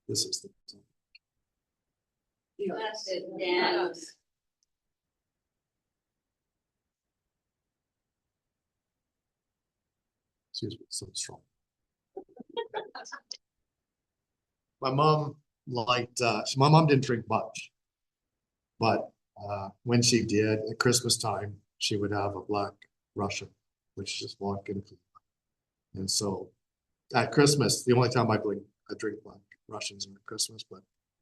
This is the You want to sit down? excuse me, so strong. My mom liked my mom didn't drink much, but when she did at Christmas time, she would have a black Russian, which is just vodka and tequila. And so at Christmas, the only time I drink black Russians are at Christmas, but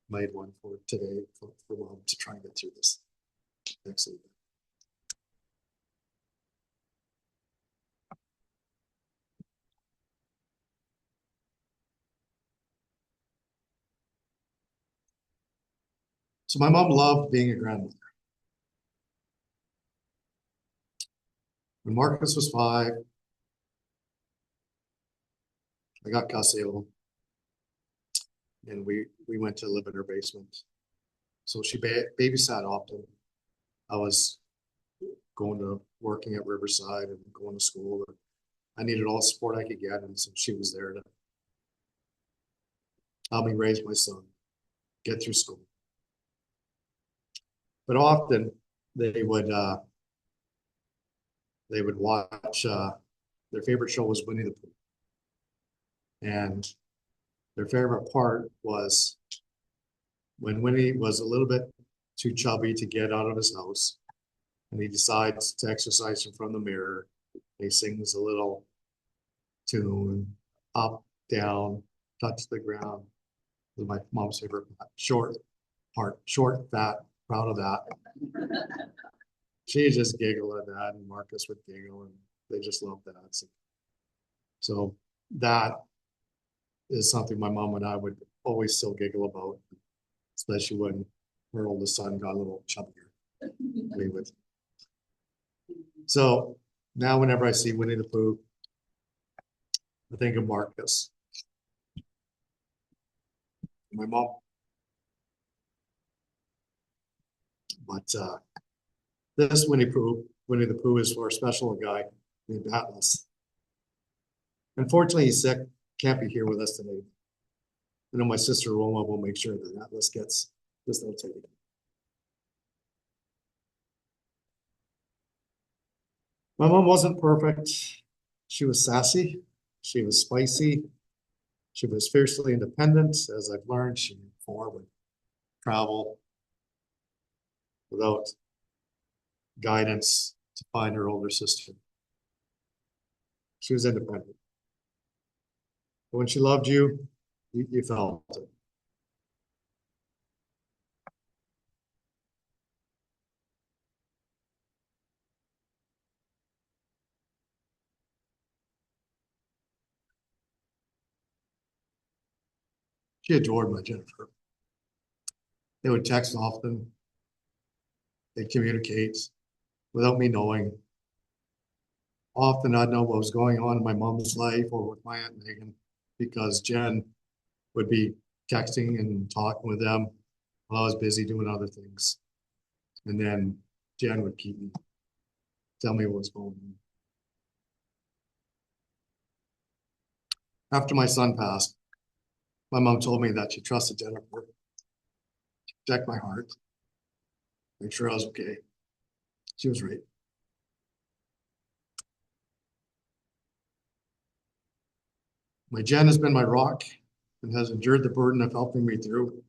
made one for today for Mom to try and get through this. Excellent. So my mom loved being a grandmother. When Marcus was 5, I got Casio, and we went to live in her basement. So she babysat often. I was going to working at Riverside and going to school. I needed all the support I could get, and so she was there to help me raise my son, get through school. But often they would watch their favorite show was Winnie the Pooh. And their favorite part was when Winnie was a little bit too chubby to get out of his house, and he decides to exercise in front of the mirror. He sings a little tune, up, down, touch the ground. Was my mom's favorite short part, short, fat, proud of that. She just giggled at that, and Marcus would giggle, and they just loved that. So that is something my mom and I would always still giggle about, especially when her oldest son got a little chubbier. We would. So now whenever I see Winnie the Pooh, I think of Marcus. My mom. But this Winnie the Pooh is for a special guy named Atlas. Unfortunately, he's sick, can't be here with us today. I know my sister Roma will make sure that Atlas gets this little teddy. My mom wasn't perfect. She was sassy. She was spicy. She was fiercely independent. As I've learned, she before would travel without guidance to find her older sister. She was independent. But when she loved you, you felt it. She adored my Jennifer. They would text often. They'd communicate without me knowing. Often I'd know what was going on in my mom's life or with my Aunt Megan because Jen would be texting and talking with them while I was busy doing other things. And then Jen would keep me, tell me what was going on. After my son passed, my mom told me that she trusted Jennifer to protect my heart, make sure I was okay. She was right. My Jen has been my rock and has endured the burden of helping me through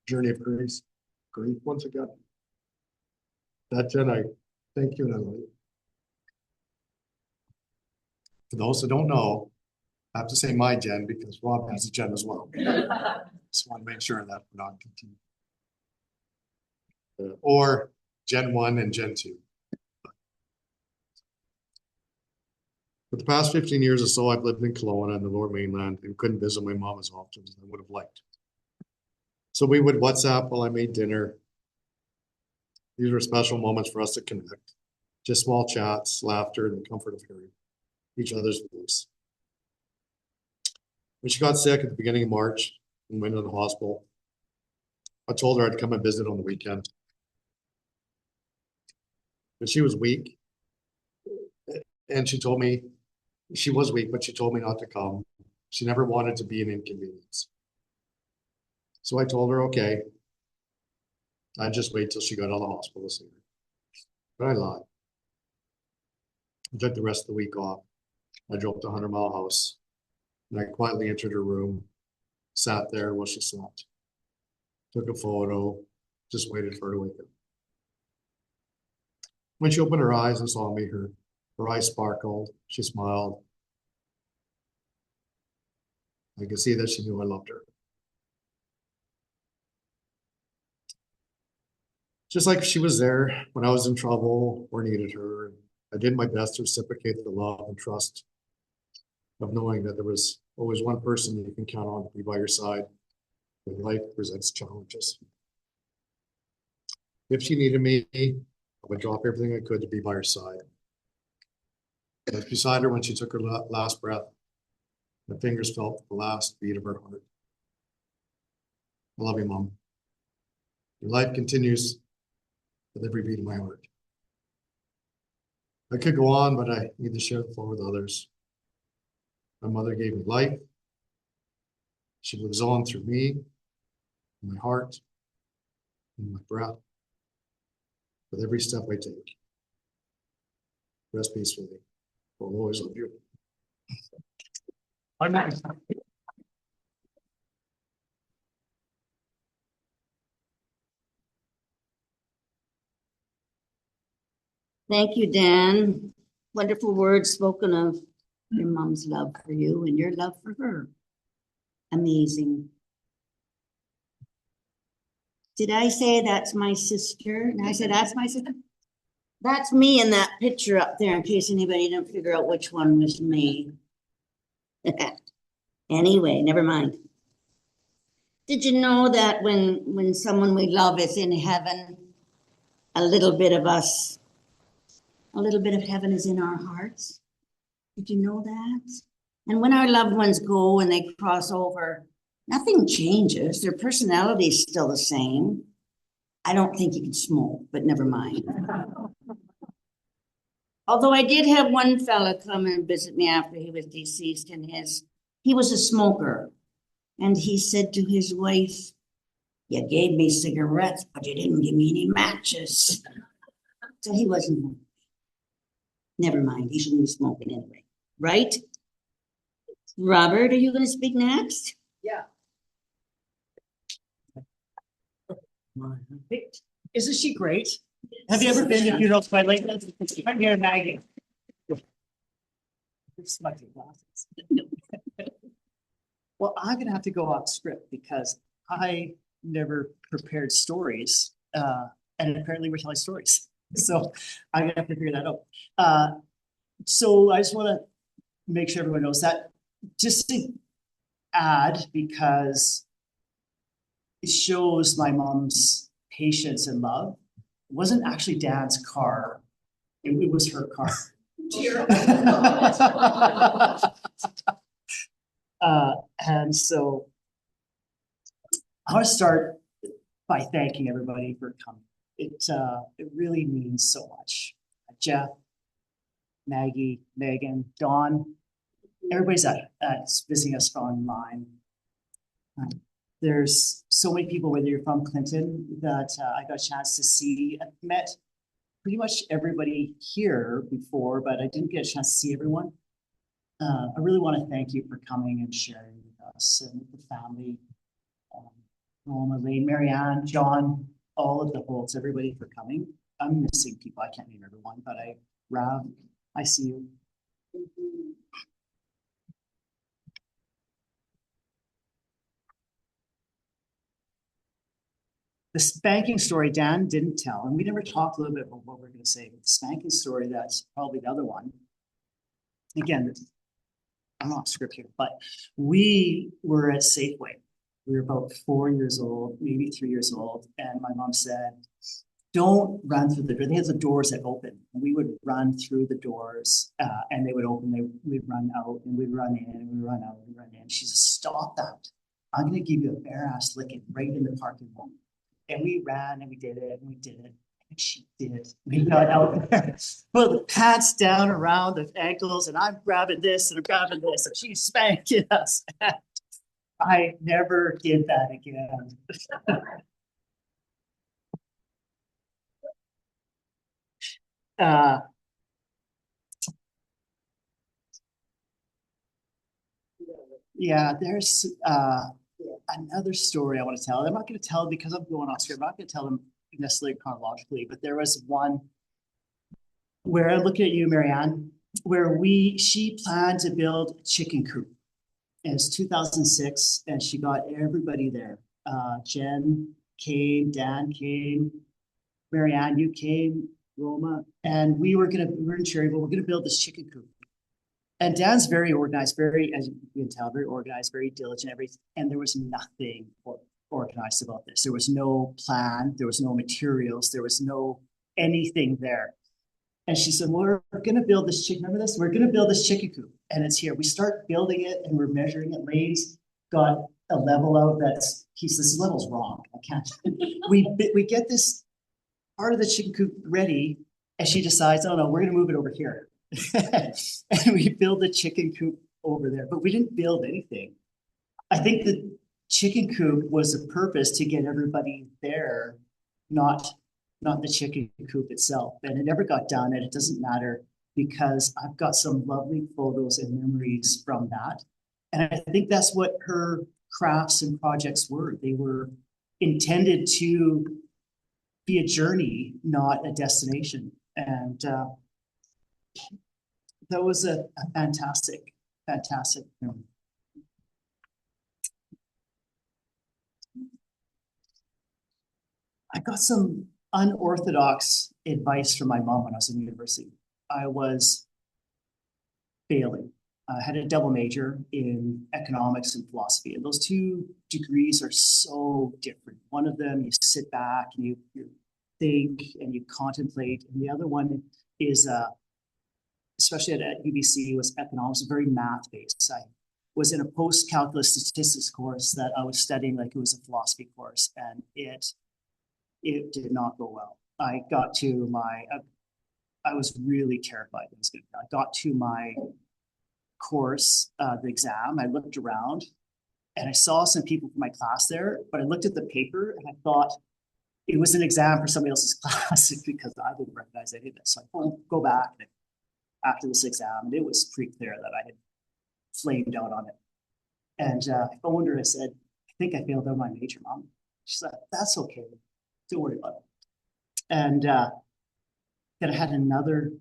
journey of grief once again. That Jen, I thank you and I love you. For those who don't know, I have to say my Jen because Rob has a Jen as well. Just want to make sure that we're not continuing. Or Gen 1 and Gen 2. For the past 15 years or so, I've lived in Kelowna and the Lower Mainland and couldn't visit my mom as often as I would have liked. So we would WhatsApp while I made dinner. These were special moments for us to connect. Just small chats, laughter, and the comfort of hearing each other's voice. When she got sick at the beginning of March and went to the hospital, I told her I'd come and visit on the weekend. But she was weak. And she told me she was weak, but she told me not to come. She never wanted to be an inconvenience. So I told her, okay, I'd just wait till she got out of the hospital to see her. But I lied. I took the rest of the week off. I drove to 100 Mile House and I quietly entered her room, sat there while she slept, took a photo, just waited for her to wake up. When she opened her eyes and saw me, her eyes sparkled, she smiled. I could see that she knew I loved her. Just like she was there when I was in trouble or needed her, I did my best to reciprocate the love and trust of knowing that there was always one person you can count on to be by your side when life presents challenges. If she needed me, I would drop everything I could to be by her side. I was beside her when she took her last breath. My fingers felt the last beat of her heart. I love you, Mom. Your life continues with every beat of my heart. I could go on, but I need to share the floor with others. My mother gave me life. She lives on through me, in my heart, in my breath, with every step I take. Rest peacefully. I'll always love you. I'm not. Thank you, Dan. Wonderful words spoken of your mom's love for you and your love for her. Amazing. Did I say that's my sister? And I said, that's my sister. That's me in that picture up there, in case anybody didn't figure out which one was me. Anyway, never mind. Did you know that when someone we love is in heaven, a little bit of us, a little bit of heaven is in our hearts? Did you know that? And when our loved ones go and they cross over, nothing changes. Their personality is still the same. I don't think you can smoke, but never mind. Although I did have one fella come and visit me after he was deceased, and he was a smoker. And he said to his wife, "You gave me cigarettes, but you didn't give me any matches." So he wasn't. Never mind, he shouldn't be smoking anyway, right? Robert, are you going to speak next? Yeah. Isn't she great? Have you ever been to funerals by late? I'm here, Maggie. Smudgy glasses. Well, I'm gonna have to go off script because I never prepared stories, and apparently we're telling stories. So I'm gonna have to figure that out. So I just want to make sure everyone knows that. Just to add, because it shows my mom's patience and love. It wasn't actually Dad's car. It was her car. And so I want to start by thanking everybody for coming. It really means so much. Jeff, Maggie, Megan, Dawn, everybody's visiting us online. There's so many people, whether you're from Clinton, that I got a chance to see. I've met pretty much everybody here before, but I didn't get a chance to see everyone. I really want to thank you for coming and sharing with us and with the family. Roma, Lane, Marianne, John, all of the Holts, everybody for coming. I'm missing people. I can't name everyone, but Rav, I see you. The spanking story Dan didn't tell, and we never talked a little bit about what we're going to say, but the spanking story, that's probably the other one. Again, I'm off script here, but we were at Safeway. We were about 4 years old, maybe 3 years old, and my mom said, "Don't run through the door." They had the doors that open, and we would run through the doors, and they would open. We'd run out, and we'd run in, and we'd run out, and we'd run in. She said, "Stop that! I'm going to give you a bare ass licking right in the parking lot." And we ran, and we did it, and we did it. And she did. We got out there, put the pants down around the ankles, and I'm grabbing this, and I'm grabbing this, and she's spanking us. I never did that again. Yeah, there's another story I want to tell. I'm not going to tell it because I'm going off script. I'm not going to tell them necessarily chronologically, but there was one where I'm looking at you, Marianne, where she planned to build a chicken coop. And it's 2006, and she got everybody there. Jen came, Dan came, Marianne, you came, Roma, and we were in Cherryville. We're gonna build this chicken coop. And Dan's very organized, very, as you can tell, very organized, very diligent, everything. And there was nothing organized about this. There was no plan, there was no materials, there was no anything there. And she said, "Well, we're going to build this chicken. Remember this? We're going to build this chicken coop, and it's here." We start building it, and we're measuring it. Lane's got a level out he says, "This level's wrong. I can't." we get this part of the chicken coop ready, and she decides, "Oh no, we're going to move it over here." And we build the chicken coop over there, but we didn't build anything. I think the chicken coop was a purpose to get everybody there, not the chicken coop itself. And it never got done, and it doesn't matter because I've got some lovely photos and memories from that. And I think that's what her crafts and projects were. They were intended to be a journey, not a destination. And that was a fantastic, fantastic. I got some unorthodox advice from my mom when I was in university. I was failing. I had a double major in economics and philosophy, and those two degrees are so different. One of them, you sit back and you think and you contemplate, and the other one is, especially at UBC, was economics, very math based. I was in a post-calculus statistics course that I was studying like it was a philosophy course, and it did not go well. I got to my, I was really terrified it was going to. I got to my course, the exam. I looked around, and I saw some people from my class there, but I looked at the paper and I thought it was an exam for somebody else's class because I didn't recognize any of this. So I go back after this exam, and it was pretty clear that I had flamed out on it. And I phoned her. I said, "I think I failed out my major, Mom." She said, "That's okay. Don't worry about it." And then I had another,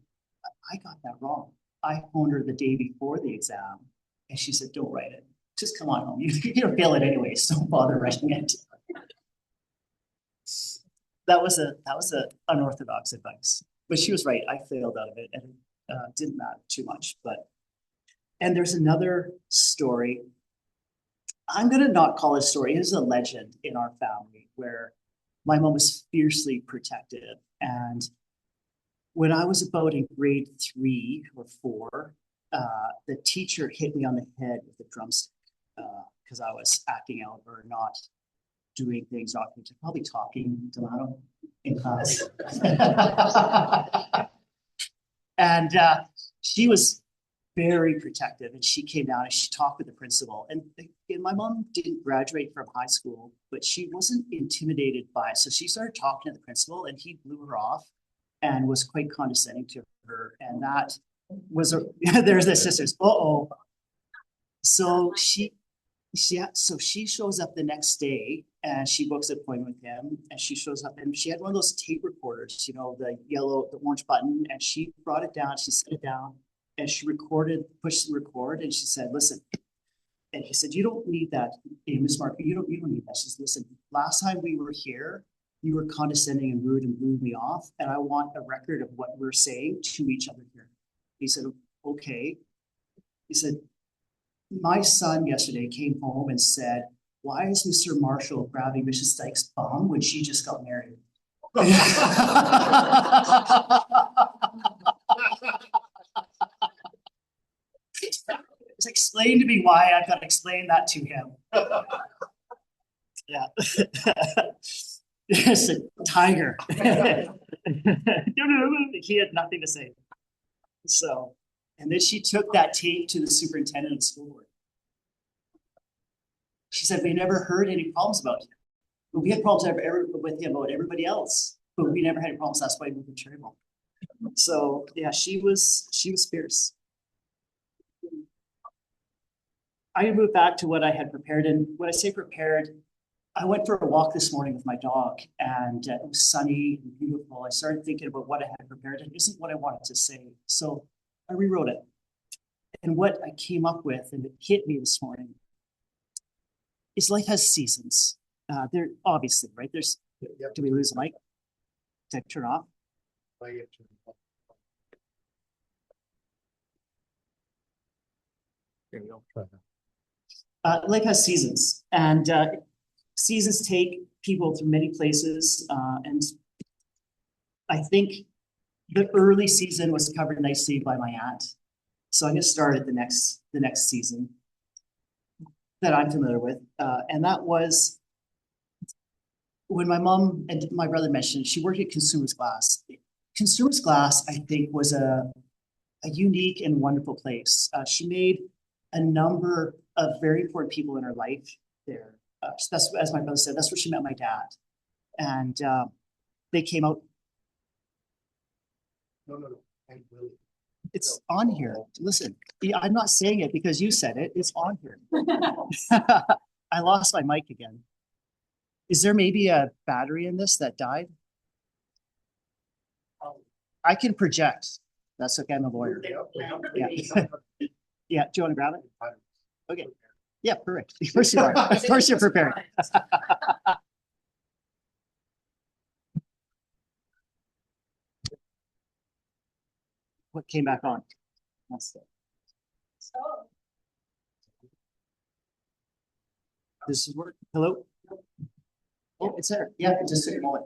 I got that wrong. I phoned her the day before the exam, and she said, "Don't write it. Just come on home. You're gonna fail it anyway, so don't bother writing it." That was a unorthodox advice, but she was right. I failed out of it, and it didn't matter too much. And there's another story. I'm gonna not call it a story. It is a legend in our family where my mom was fiercely protective, and when I was about in grade 3 or 4, the teacher hit me on the head with a drumstick because I was acting out or not doing things, probably talking, Delano, in class. And she was very protective, and she came down and she talked with the principal. And my mom didn't graduate from high school, but she wasn't intimidated by it. So she started talking to the principal, and he blew her off and was quite condescending to her. And that was there's the sisters. So she shows up the next day, and she books an appointment with him, and she shows up, and she had one of those tape recorders, the orange button, and she brought it down, she set it down, and she pushed the record, and she said, "Listen." And he said, "You don't need that, Miss Marcoux, you don't need that." She said, "Listen, last time we were here, you were condescending and rude and blew me off, and I want a record of what we're saying to each other here." He said, "Okay." He said, "My son yesterday came home and said, 'Why is Mr. Marshall grabbing Mrs. Dyke's bum when she just got married?'" It's explained to me why I've got to explain that to him. Yeah. It's a tiger. He had nothing to say. So, and then she took that tape to the superintendent of the school board. She said, "We never heard any problems about him. But we had problems with him about everybody else, but we never had any problems. That's why we moved to Cherry Bomb." So yeah, she was fierce. I moved back to what I had prepared, and when I say prepared, I went for a walk this morning with my dog, and it was sunny and beautiful. I started thinking about what I had prepared, and it isn't what I wanted to say. So I rewrote it. And what I came up with, and it hit me this morning, is life has seasons. There obviously, right? There's, do we lose a mic? Did I turn off? There we go. Life has seasons, and seasons take people through many places. And I think the early season was covered nicely by my aunt. So I'm going to start at the next season that I'm familiar with. And that was when my mom and my brother mentioned she worked at Consumers Glass. Consumers Glass, I think, was a unique and wonderful place. She made a number of very important people in her life there. That's, as my brother said, that's where she met my dad. And they came out. No. It's on here. Listen, I'm not saying it because you said it. It's on here. I lost my mic again. Is there maybe a battery in this that died? I can project. That's okay, I'm a lawyer. Yeah. Yeah, do you want to grab it? Okay. Yeah, perfect. Of course you are. Of course you're prepared. What came back on? That's it. This is work. Hello? Oh, it's there. Yeah, just a moment.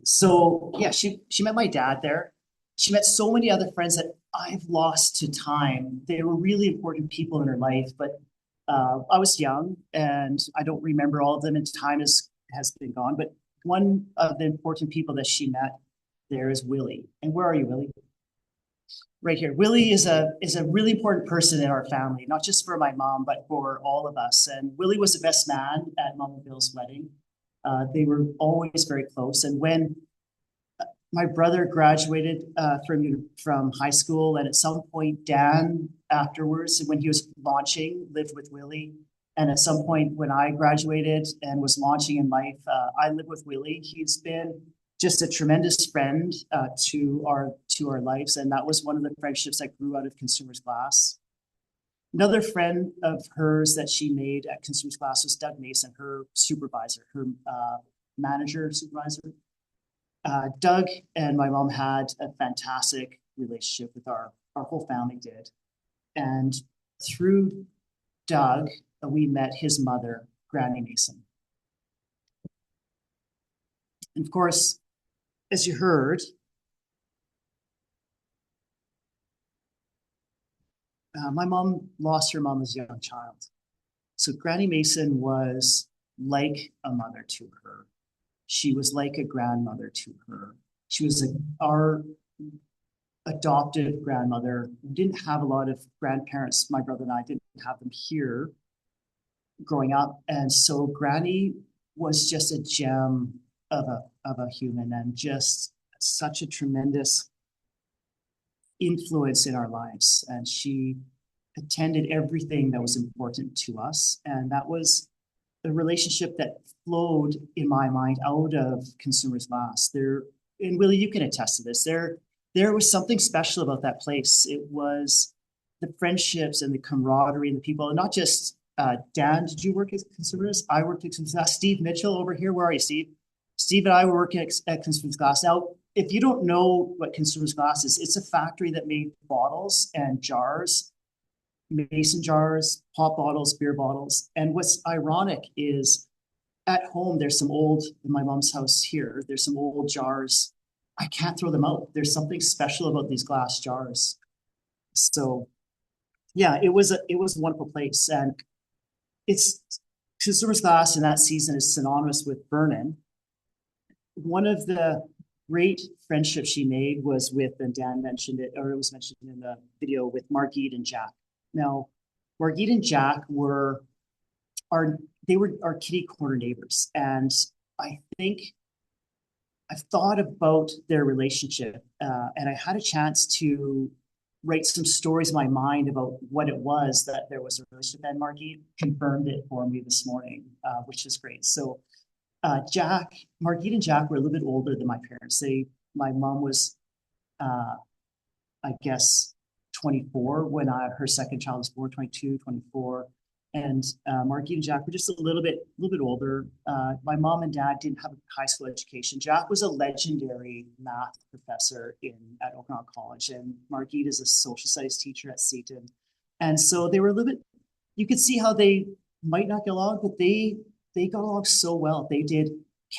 So yeah, she met my dad there. She met so many other friends that I've lost to time. They were really important people in her life, but I was young and I don't remember all of them, and time has been gone. But one of the important people that she met there is Willie. And where are you, Willie? Right here. Willie is a really important person in our family, not just for my mom, but for all of us. And Willie was the best man at Mama Bill's wedding. They were always very close. And when my brother graduated from high school, and at some point Dan afterwards, when he was launching, lived with Willie. And at some point when I graduated and was launching in life, I lived with Willie. He's been just a tremendous friend to our lives, and that was one of the friendships that grew out of Consumers Glass. Another friend of hers that she made at Consumers Glass was Doug Mason, her supervisor, her supervisor. Doug and my mom had a fantastic relationship with our whole family did. And through Doug, we met his mother, Granny Mason. And of course, as you heard, my mom lost her mom as a young child. So Granny Mason was like a mother to her. She was like a grandmother to her. She was our adoptive grandmother. We didn't have a lot of grandparents. My brother and I didn't have them here growing up. And so Granny was just a gem of a human, and just such a tremendous influence in our lives. And she attended everything that was important to us. And that was a relationship that flowed, in my mind, out of Consumers Glass. And Willie, you can attest to this. There was something special about that place. It was the friendships and the camaraderie and the people, and not just Dan, did you work at Consumers? I worked at Consumers Glass. Steve Mitchell over here, where are you, Steve? Steve and I were working at Consumers Glass. Now, if you don't know what Consumers Glass is, it's a factory that made bottles and jars, mason jars, pop bottles, beer bottles. And what's ironic is at home, there's some old, in my mom's house here, there's some old jars. I can't throw them out. There's something special about these glass jars. So yeah, it was a wonderful place. And it's Consumers Glass in that season is synonymous with Vernon. One of the great friendships she made was with, and Dan mentioned it, or it was mentioned in the video, with Margit and Jack. Now, Margit and Jack were our kitty corner neighbors. And I think I've thought about their relationship, and I had a chance to write some stories in my mind about what it was that there was a relationship, and Margit confirmed it for me this morning, which is great. So Margit and Jack were a little bit older than my parents. My mom was, I guess, 24 when her second child was born, 22, 24. And Margit and Jack were just a little bit older. My mom and dad didn't have a high school education. Jack was a legendary math professor at Okanagan College, and Margit is a social studies teacher at Seton. And so they were a little bit, you could see how they might not get along, but they got along so well. They did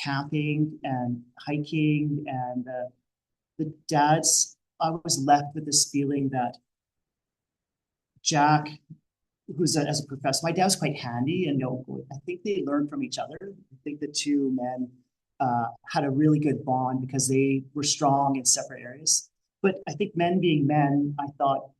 camping and hiking, and the dads, I was left with this feeling that Jack, as a professor, my dad was quite handy, and I think they learned from each other. I think the two men had a really good bond because they were strong in separate areas. But I think men being men, I thought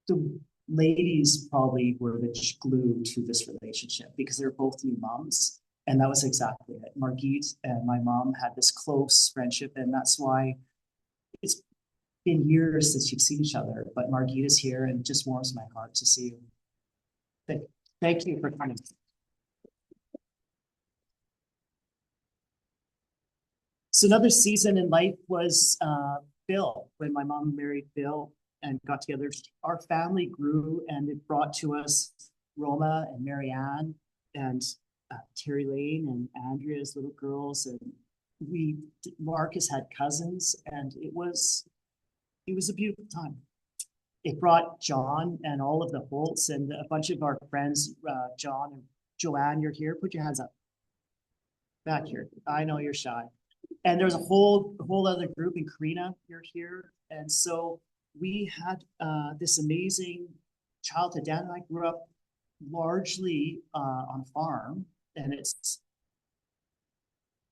the ladies probably were the glue to this relationship because they're both new moms. And that was exactly it. Margit and my mom had this close friendship, and that's why it's been years since you've seen each other. But Margit is here, and it just warms my heart to see you. Thank you for coming. So another season in life was Bill, when my mom married Bill and got together, our family grew and it brought to us Roma and Marianne and Terry Lane and Andrea's little girls. And Marcus had cousins, and it was a beautiful time. It brought John and all of the Holts and a bunch of our friends, John and Joanne, you're here. Put your hands up. Back here. I know you're shy. And there's a whole other group in Karina, you're here. And so we had this amazing childhood. Dan and I grew up largely on a farm, and it's,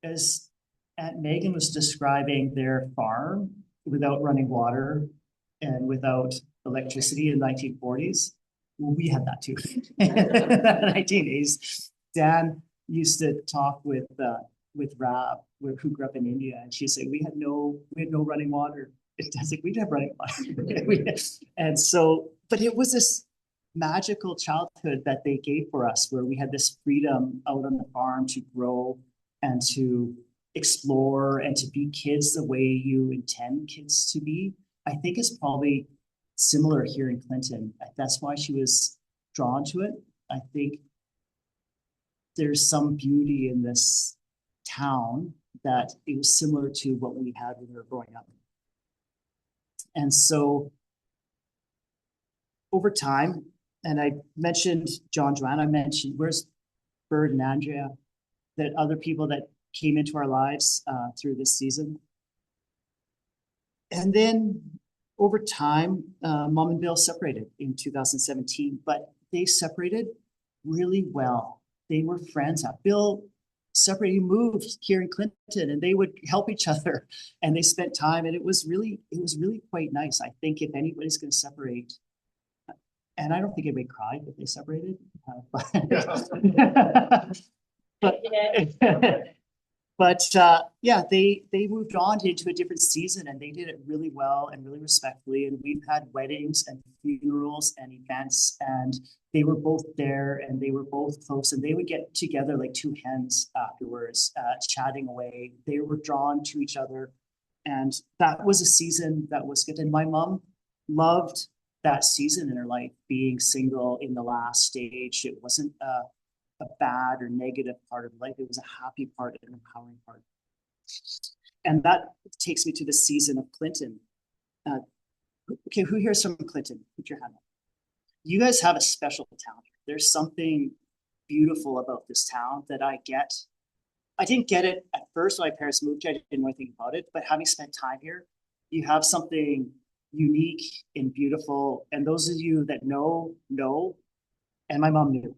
as Aunt Megan was describing their farm without running water and without electricity in the 1940s. Well, we had that too. In the 1980s. Dan used to talk with Rab, who grew up in India, and she said we had no running water. It's like we didn't have running water. And so, but it was this magical childhood that they gave for us, where we had this freedom out on the farm to grow and to explore and to be kids the way you intend kids to be. I think it's probably similar here in Clinton. That's why she was drawn to it. I think there's some beauty in this town that it was similar to what we had when we were growing up. And so over time, and I mentioned John, Joanne, I mentioned, where's Bird and Andrea, that other people that came into our lives through this season. And then over time, Mom and Bill separated in 2017, but they separated really well. They were friends. Bill separated, he moved here in Clinton, and they would help each other, and they spent time, and it was really quite nice. I think if anybody's going to separate, and I don't think anybody cried if they separated, yeah, they moved on into a different season, and they did it really well and really respectfully. And we've had weddings and funerals and events, and they were both there, and they were both close, and they would get together like two hens afterwards, chatting away. They were drawn to each other, and that was a season that was good. And my mom loved that season in her life, being single in the last stage. It wasn't a bad or negative part of life. It was a happy part, an empowering part. And that takes me to the season of Clinton. Okay, who here's from Clinton? Put your hand up. You guys have a special town. There's something beautiful about this town that I get. I didn't get it at first when my parents moved here. I didn't know anything about it, but having spent time here, you have something unique and beautiful. And those of you that know, and my mom knew.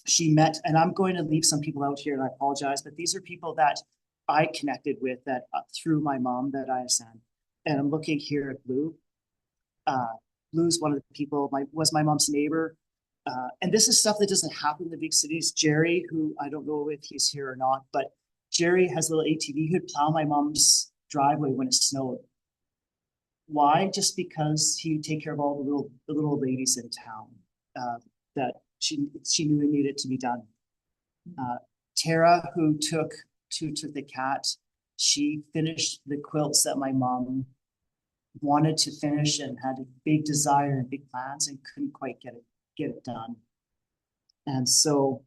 She met, and I'm going to leave some people out here, and I apologize, but these are people that I connected with that through my mom that I sent. And I'm looking here at Blue. Blue's one of the people, was my mom's neighbor. And this is stuff that doesn't happen in the big cities. Jerry, who I don't know if he's here or not, but Jerry has a little ATV. He'd plow my mom's driveway when it snowed. Why? Just because he'd take care of all the little ladies in town that she knew it needed to be done. Tara, who took the cat, she finished the quilts that my mom wanted to finish and had a big desire and big plans and couldn't quite get it done. And so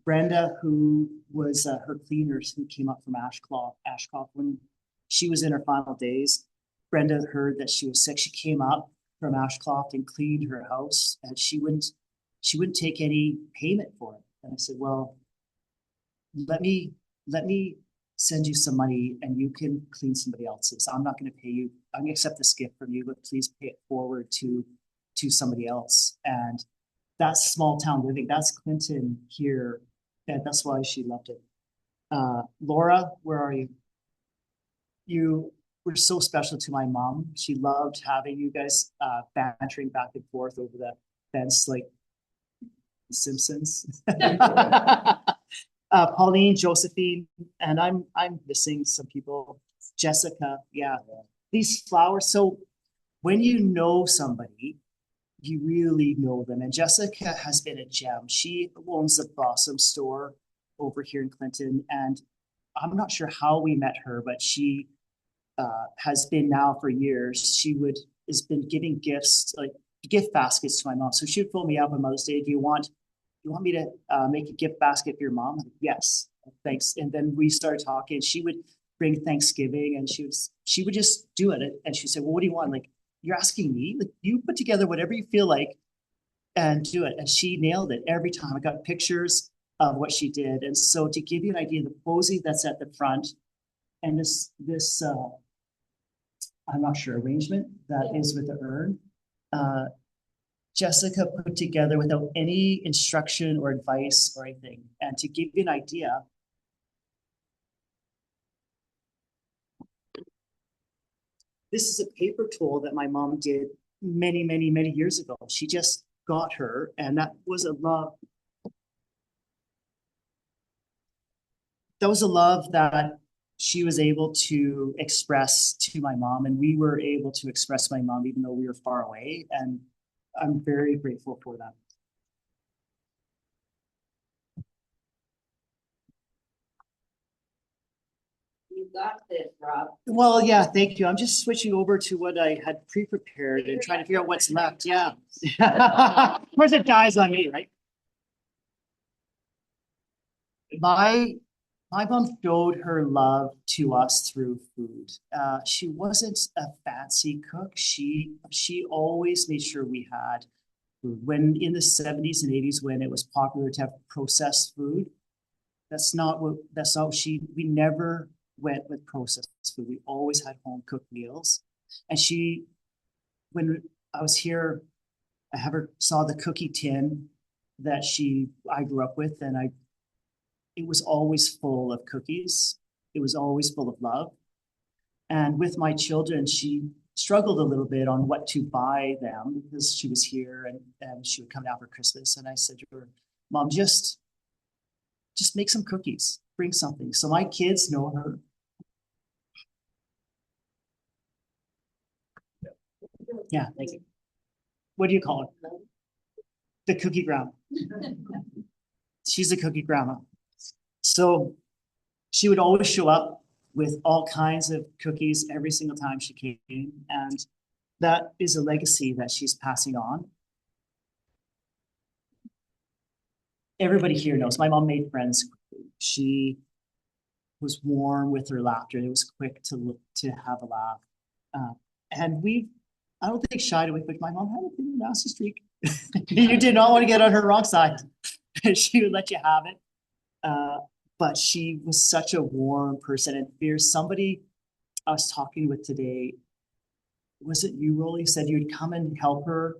Brenda, who was her cleaners, who came up from Ashcroft when she was in her final days, Brenda heard that she was sick. She came up from Ashcroft and cleaned her house, and she wouldn't take any payment for it. And I said, well, let me send you some money and you can clean somebody else's. I'm not going to pay you. I'm going to accept this gift from you, but please pay it forward to somebody else. And that's small town living. That's Clinton here. And that's why she loved it. Laura, where are you? You were so special to my mom. She loved having you guys bantering back and forth over the fence like Simpsons. Pauline, Josephine, and I'm missing some people. Jessica, yeah. These flowers. So when you know somebody, you really know them. And Jessica has been a gem. She owns the Blossom store over here in Clinton. And I'm not sure how we met her, but she has been now for years. Has been giving gifts, like gift baskets to my mom. So she would pull me up on Mother's Day. Do you want me to make a gift basket for your mom? Like, yes, thanks. And then we started talking. She would bring Thanksgiving, and she would just do it. And she said, "Well, what do you want? Like, you're asking me? Like, you put together whatever you feel like and do it." And she nailed it every time. I got pictures of what she did. And so to give you an idea, the posy that's at the front and this I'm not sure, arrangement that is with the urn, Jessica put together without any instruction or advice or anything. And to give you an idea, this is a paper tool that my mom did many, many, many years ago. She just got her, and that was a love. That was a love that she was able to express to my mom, and we were able to express my mom even though we were far away. And I'm very grateful for that. You got this, Rob. Well, yeah, thank you. I'm just switching over to what I had pre-prepared and trying to figure out what's left. Yeah. Of course it dies on me, right? My mom showed her love to us through food. She wasn't a fancy cook. She always made sure we had food. When in the 70s and 80s, when it was popular to have processed food, we never went with processed food. We always had home cooked meals. And when I was here, saw the cookie tin that I grew up with, and it was always full of cookies. It was always full of love. And with my children, she struggled a little bit on what to buy them because she was here and she would come down for Christmas. And I said to her, "Mom, just make some cookies, bring something." So my kids know her. Yeah, thank you. What do you call her? The cookie grandma. She's a cookie grandma. So she would always show up with all kinds of cookies every single time she came. And that is a legacy that she's passing on. Everybody here knows my mom made friends quickly. She was warm with her laughter. It was quick to have a laugh. And I don't think shied away, but my mom had a pretty nasty streak. You did not want to get on her wrong side. She would let you have it. But she was such a warm person. And there's somebody I was talking with today. Was it you, Rolly? Said you'd come and help her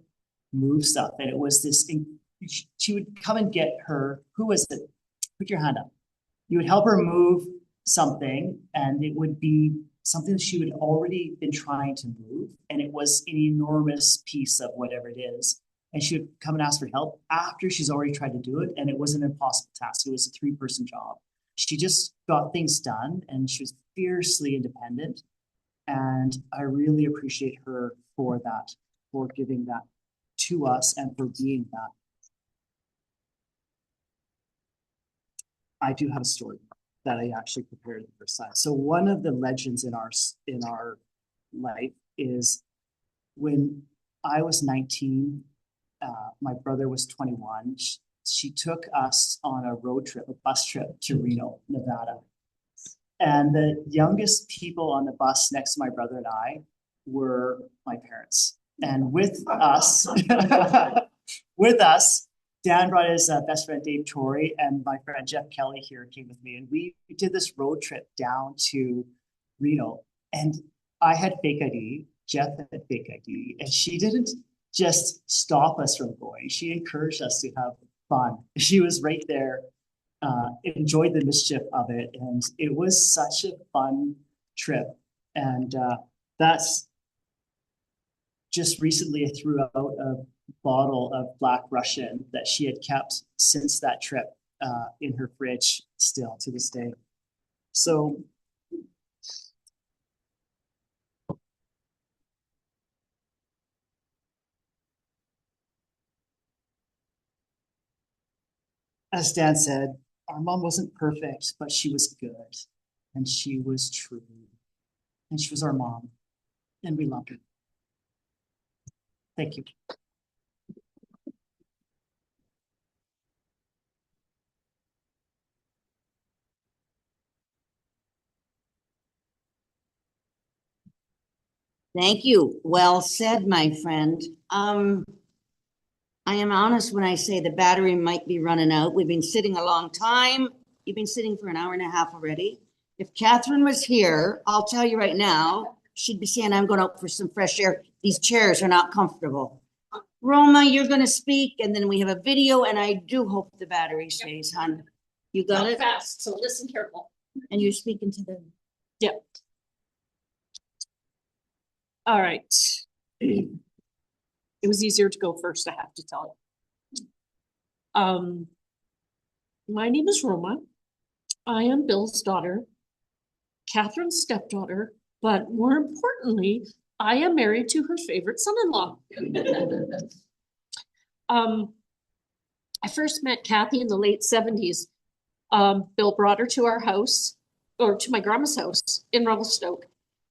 move stuff. And it was she would come and get her. Who was it? Put your hand up. You would help her move something, and it would be something she would already been trying to move. And it was an enormous piece of whatever it is. And she would come and ask for help after she's already tried to do it. And it was an impossible task. It was a 3-person job. She just got things done, and she was fiercely independent. And I really appreciate her for that, for giving that to us and for being that. I do have a story that I actually prepared at the first time. So one of the legends in our life is when I was 19, my brother was 21. She took us on a road trip, a bus trip to Reno, Nevada. And the youngest people on the bus next to my brother and I were my parents. And with us, Dan brought his best friend Dave Torrey, and my friend Jeff Kelly here came with me. And we did this road trip down to Reno. And I had fake ID, Jeff had fake ID, and she didn't just stop us from going. She encouraged us to have fun. She was right there, enjoyed the mischief of it. And it was such a fun trip. And that's just recently I threw out a bottle of Black Russian that she had kept since that trip in her fridge still to this day. So as Dan said, our mom wasn't perfect, but she was good and she was true. and she was our mom, and we loved her. Thank you. Thank you. Well said, my friend. I am honest when I say the battery might be running out. We've been sitting a long time. You've been sitting for an hour and a half already. If Catherine was here, I'll tell you right now, she'd be saying, I'm going out for some fresh air. These chairs are not comfortable. Roma, you're going to speak, and then we have a video, and I do hope the battery stays, hon. You got it? Fast, so listen careful. And you're speaking to them. Yep. All right. It was easier to go first, I have to tell you. My name is Roma. I am Bill's daughter, Catherine's stepdaughter, but more importantly, I am married to her favorite son-in-law. I first met Kathy in the late 70s. Bill brought her to our house, or to my grandma's house in Revelstoke,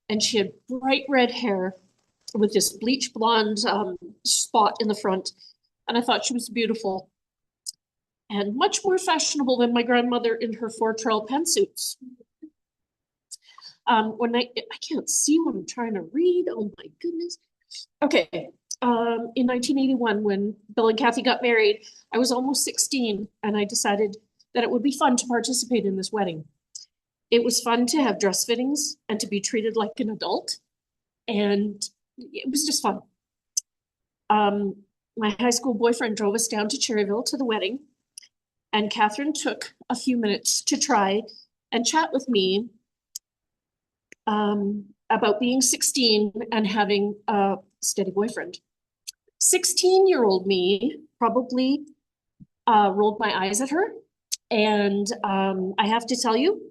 and she had bright red hair with this bleach blonde spot in the front, and I thought she was beautiful and much more fashionable than my grandmother in her four-trail pantsuits. When I can't see what I'm trying to read. Oh my goodness. Okay. In 1981, when Bill and Kathy got married, I was almost 16, and I decided that it would be fun to participate in this wedding. It was fun to have dress fittings and to be treated like an adult, and it was just fun. My high school boyfriend drove us down to Cherryville to the wedding, and Catherine took a few minutes to try and chat with me about being 16 and having a steady boyfriend. 16-year-old me probably rolled my eyes at her, and I have to tell you,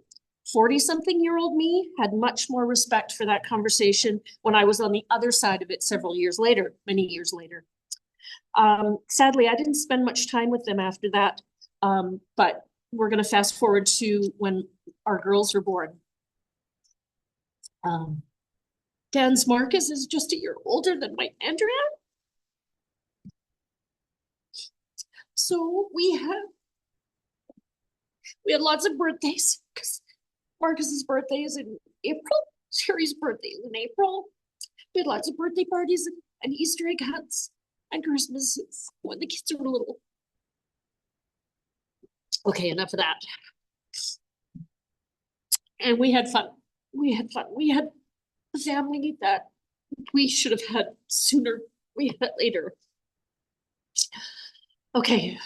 40-something-year-old me had much more respect for that conversation when I was on the other side of it several years later, many years later. Sadly, I didn't spend much time with them after that, but we're going to fast forward to when our girls were born. Dan's Marcus is just a year older than my Andrea. So we had lots of birthdays because Marcus's birthday is in April. Sherry's birthday is in April. We had lots of birthday parties and Easter egg hunts and Christmases when the kids were little. Okay, enough of that. And we had fun. We had fun. We had a family that we should have had sooner. We had it later. Okay,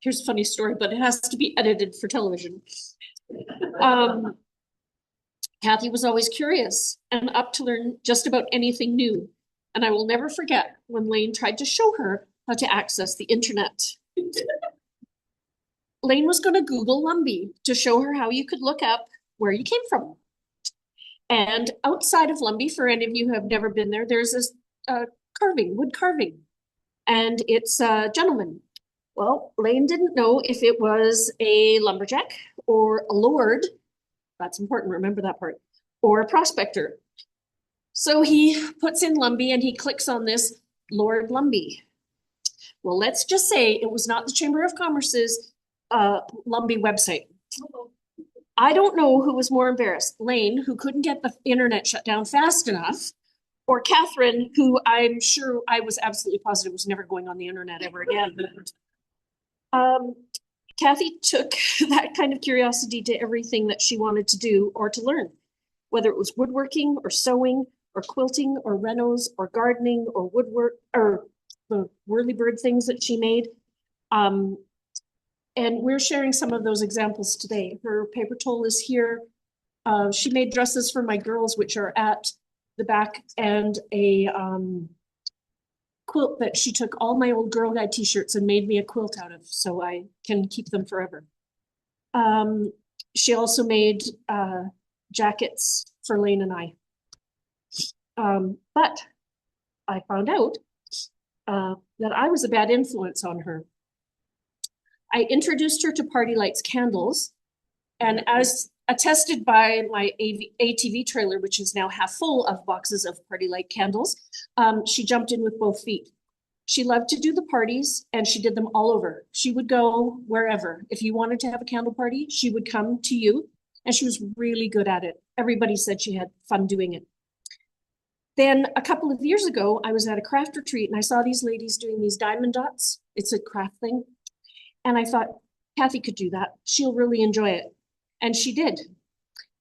here's a funny story, but it has to be edited for television. Kathy was always curious and up to learn just about anything new. And I will never forget when Lane tried to show her how to access the internet. Lane was going to Google Lumbee to show her how you could look up where you came from. And outside of Lumbee, for any of you who have never been there, there's this wood carving, and it's a gentleman. Well, Lane didn't know if it was a lumberjack or a lord. That's important, remember that part. Or a prospector. So he puts in Lumbee and he clicks on this Lord Lumbee. Well, let's just say it was not the Chamber of Commerce's Lumbee website. I don't know who was more embarrassed, Lane, who couldn't get the internet shut down fast enough, or Catherine, who I'm sure I was absolutely positive was never going on the internet ever again. Kathy took that kind of curiosity to everything that she wanted to do or to learn, whether it was woodworking or sewing or quilting or renos or gardening or woodwork or the whirly-bird things that she made. And we're sharing some of those examples today. Her paper towel is here. She made dresses for my girls, which are at the back, and a quilt that she took all my old Girl Guide t-shirts and made me a quilt out of, so I can keep them forever. She also made jackets for Lane and I. But I found out that I was a bad influence on her. I introduced her to Party Lights candles, And as attested by my ATV trailer, which is now half full of boxes of party light candles, she jumped in with both feet. She loved to do the parties and she did them all over. She would go wherever. If you wanted to have a candle party, she would come to you, and she was really good at it. Everybody said she had fun doing it. Then a couple of years ago, I was at a craft retreat and I saw these ladies doing these diamond dots. It's a craft thing. And I thought, Kathy could do that. She'll really enjoy it. And she did.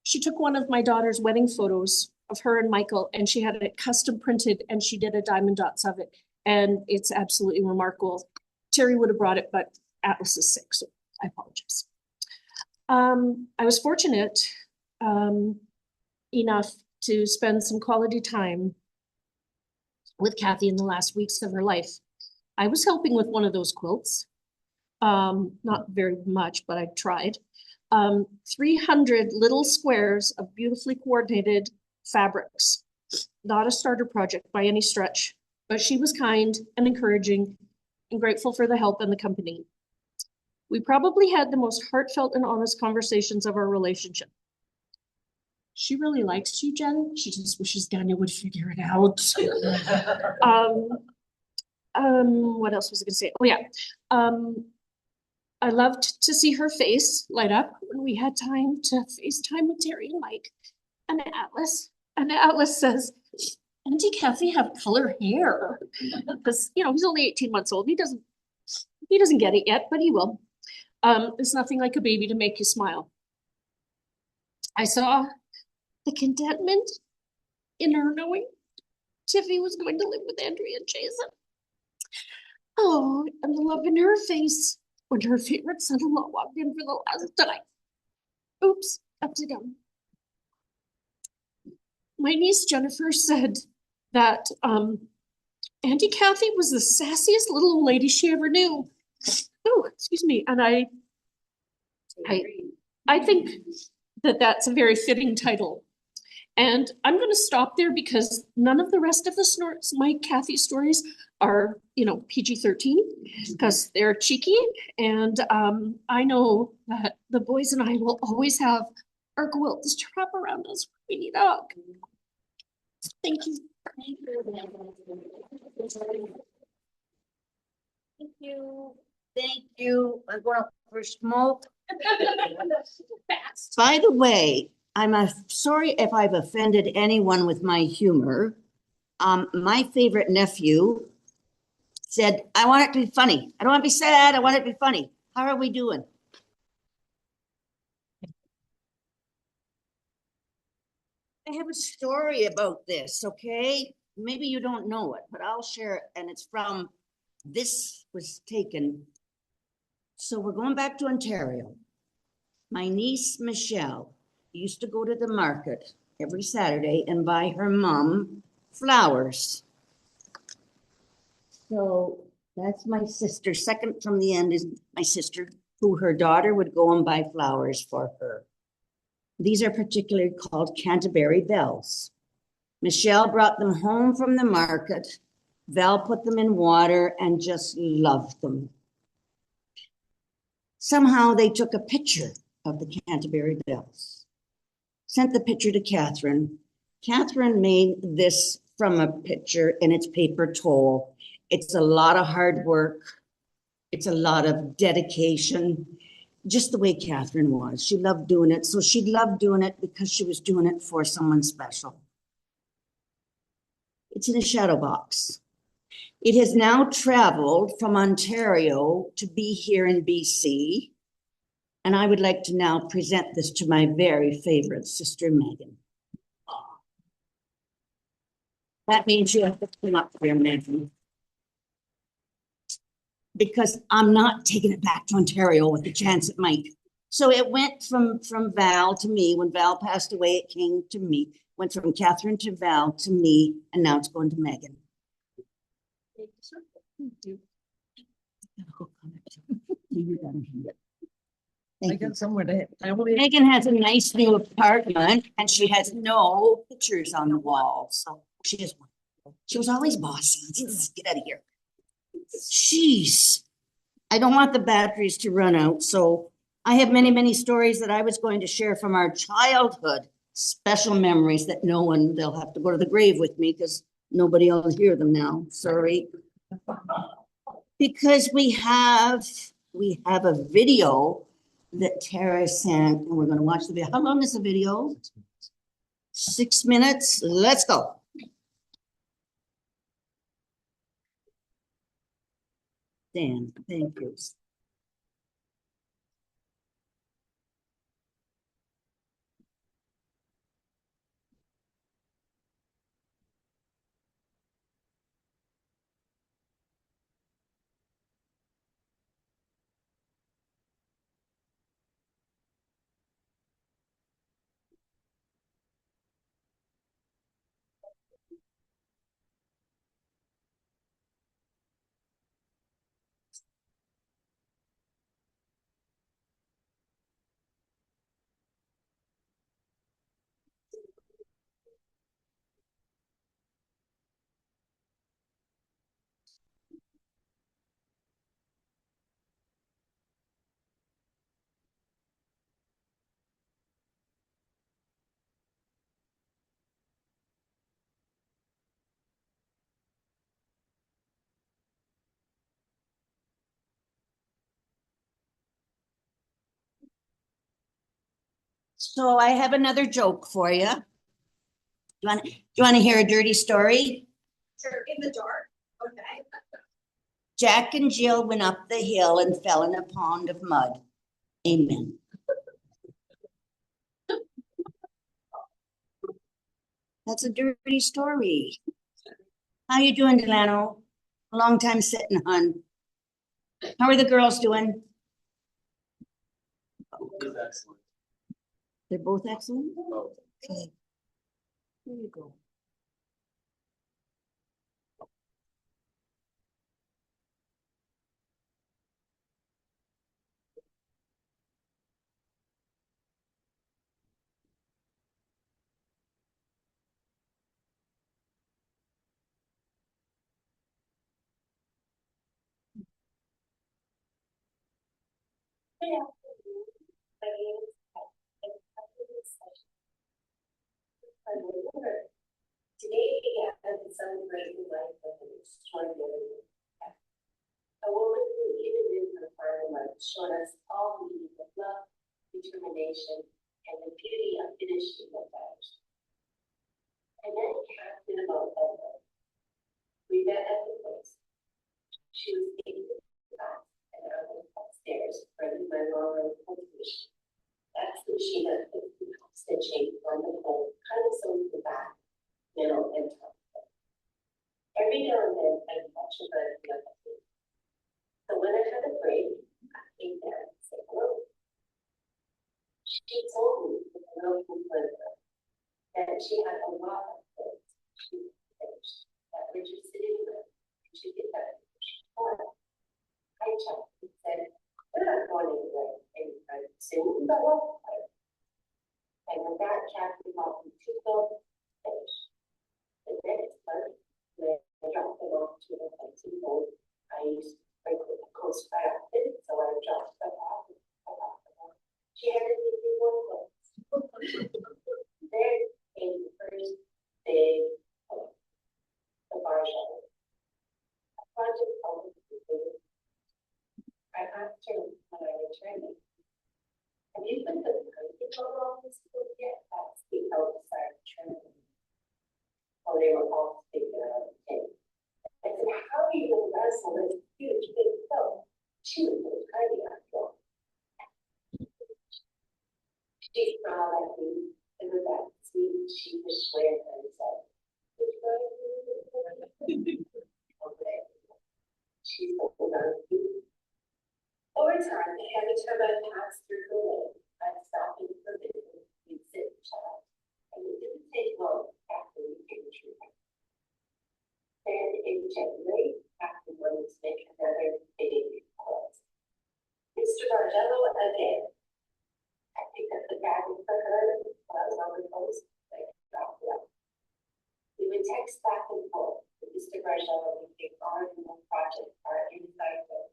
She took one of my daughter's wedding photos of her and Michael, and she had it custom printed, and she did a diamond dots of it. And it's absolutely remarkable. Terry would have brought it, but Atlas is sick, so I apologize. I was fortunate enough to spend some quality time with Kathy in the last weeks of her life. I was helping with one of those quilts. Not very much, but I tried. 300 little squares of beautifully coordinated fabrics. Not a starter project by any stretch, but she was kind and encouraging and grateful for the help and the company. We probably had the most heartfelt and honest conversations of our relationship. She really likes you, Jen. She just wishes Daniel would figure it out. What else was I gonna say? Oh yeah. I loved to see her face light up when we had time to FaceTime with Terry and Mike and Atlas. And Atlas says, Auntie Kathy have color hair. Because, you know, he's only 18 months old. He doesn't get it yet, but he will. It's nothing like a baby to make you smile. I saw the contentment in her knowing Tiffy was going to live with Andrea and Jason. Oh, and the love in her face when her favorite son-in-law walked in for the last time. Oops, upside down. My niece Jennifer said that Auntie Kathy was the sassiest little old lady she ever knew. Oh, excuse me. And I think that that's a very fitting title. And I'm going to stop there because none of the rest of the my Kathy stories are, you know, PG-13 because they're cheeky. And I know that the boys and I will always have our quilts to wrap around us when we need a hug. Thank you. Thank you. Thank you. I'm going up for smoke. By the way, I'm sorry if I've offended anyone with my humor. My favorite nephew said, I want it to be funny. I don't want to be sad. I want it to be funny. How are we doing? I have a story about this, okay? Maybe you don't know it, but I'll share it. And it's from, this was taken. So we're going back to Ontario. My niece, Michelle, used to go to the market every Saturday and buy her mom flowers. So that's my sister. Second from the end is my sister, who her daughter would go and buy flowers for her. These are particularly called Canterbury bells. Michelle brought them home from the market. Val put them in water and just loved them. Somehow they took a picture of the Canterbury bells, sent the picture to Catherine. Catherine made this from a picture in its paper towel. It's a lot of hard work. It's a lot of dedication, just the way Catherine was. She loved doing it. So she loved doing it because she was doing it for someone special. It's in a shadow box. It has now traveled from Ontario to be here in BC. And I would like to now present this to my very favorite sister, Megan. That means you have to come up here, Megan. Because I'm not taking it back to Ontario with the chance it might. So it went from Val to me. When Val passed away, it came to me. Went from Catherine to Val to me, and now it's going to Megan. Thank you. I got somewhere to Megan has a nice new apartment, and she has no pictures on the wall. So she was always bossy. Get out of here. Jeez. I don't want the batteries to run out, so I have many, many stories that I was going to share from our childhood, special memories that no one, they'll have to go to the grave with me because nobody will hear them now. Sorry. Because we have a video that Tara sent, and we're going to watch the video. How long is the video? 6 minutes. Let's go. Dan, thank you. So I have another joke for you. Do you want to hear a dirty story? Sure, in the dark, okay. Jack and Jill went up the hill and fell in a pond of mud. Amen. That's a dirty story. How you doing, Delano? A long time sitting, hon. How are the girls doing? They're both excellent? Okay. Here you go. Today we have to celebrate the life of an extraordinary cat. A woman who even in her final life showed us all the meaning of love, determination, and the beauty of finishing what matters. I met Catherine about Edward. We met at the place. She was taking the class, and I went upstairs, running my long-run cultivation. That's the machine that stitching on the whole, kind of sews the back, middle, and top. Every now and then, I'd watch a bird like a thing. So when I had a break, I came down and said hello. She told me with a little complaint that she had a lot of things she finished that were just sitting there and she did that. I checked and said, we're not going anywhere anytime soon, but what? And with that, Catherine bought me 2 books, finished. The next month, when I dropped them off to the fancy boat, I used to sprinkle the coast right off it, so I dropped them off. She had to give me 1 book. Then came the first big book, the bar shovel. A project always completed. I asked her when I returned it, have you put the perfect on all this book yet? That's the outside trim. Oh, they were all figured out. Okay. I said, how are you going to wrestle this huge big film? She was really tiny after all. She smiled at me and with that sweet sheepish way and said, okay. She hold on to me. Over time, every time I passed through the lake, I'd stop and listen and sit and chat. And it didn't take long after we came to it. Then in January, after wanting to make another big pause. Mr. Bargello again. I picked up the bag for her while I was on the post, like dropped it up. We would text back and forth with Mr. Bargello with the project, our inside book.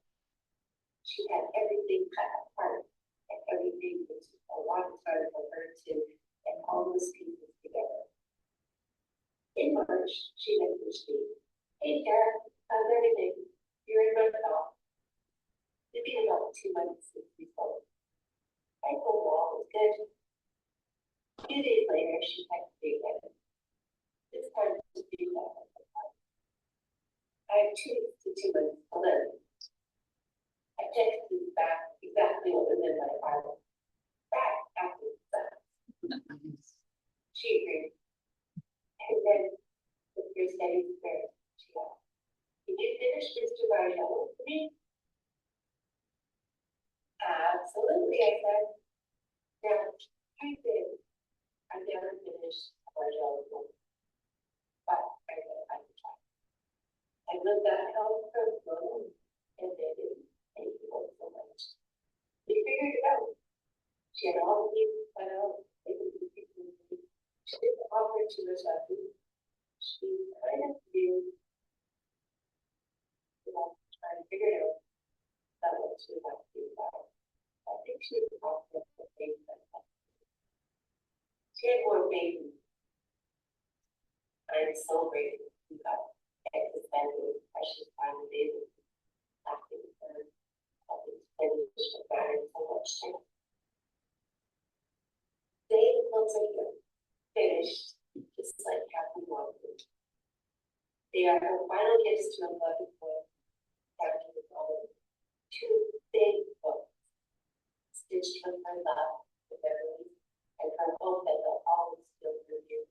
She had everything cut apart and to get all those pieces together. In March, she messaged me, "Hey, Kara, how's everything? You're in my call." It's been about 2 months since we spoke. I told her all was good. A few days later, she texted me again. This time to be that. I have 2 weeks to 2 months to live. I texted back exactly what was in my Bible. Back after that. She agreed. And then, with your steady spirit, she asked, "Did you finish Mr. Bargello for me?" Absolutely, I said. Now, I did. I never finished Bargello book, but I said I would try. I lived that house for a moment, and they didn't thank you all so much. We figured it out. She had all the pieces cut out. She didn't offer to herself. She kind of knew, trying to figure it out. That what she wanted to do about it. I think she was confident that things like that. She had more faith. I'm so grateful you got to spend those precious time with David. After the third, helping to finish the matter so much time. They looks like they're finished, just like Kathy wanted. They are her final gifts to a loving boy. After the following 2 big books, stitched with her love, the Beverly, and her hope that they'll always feel for you.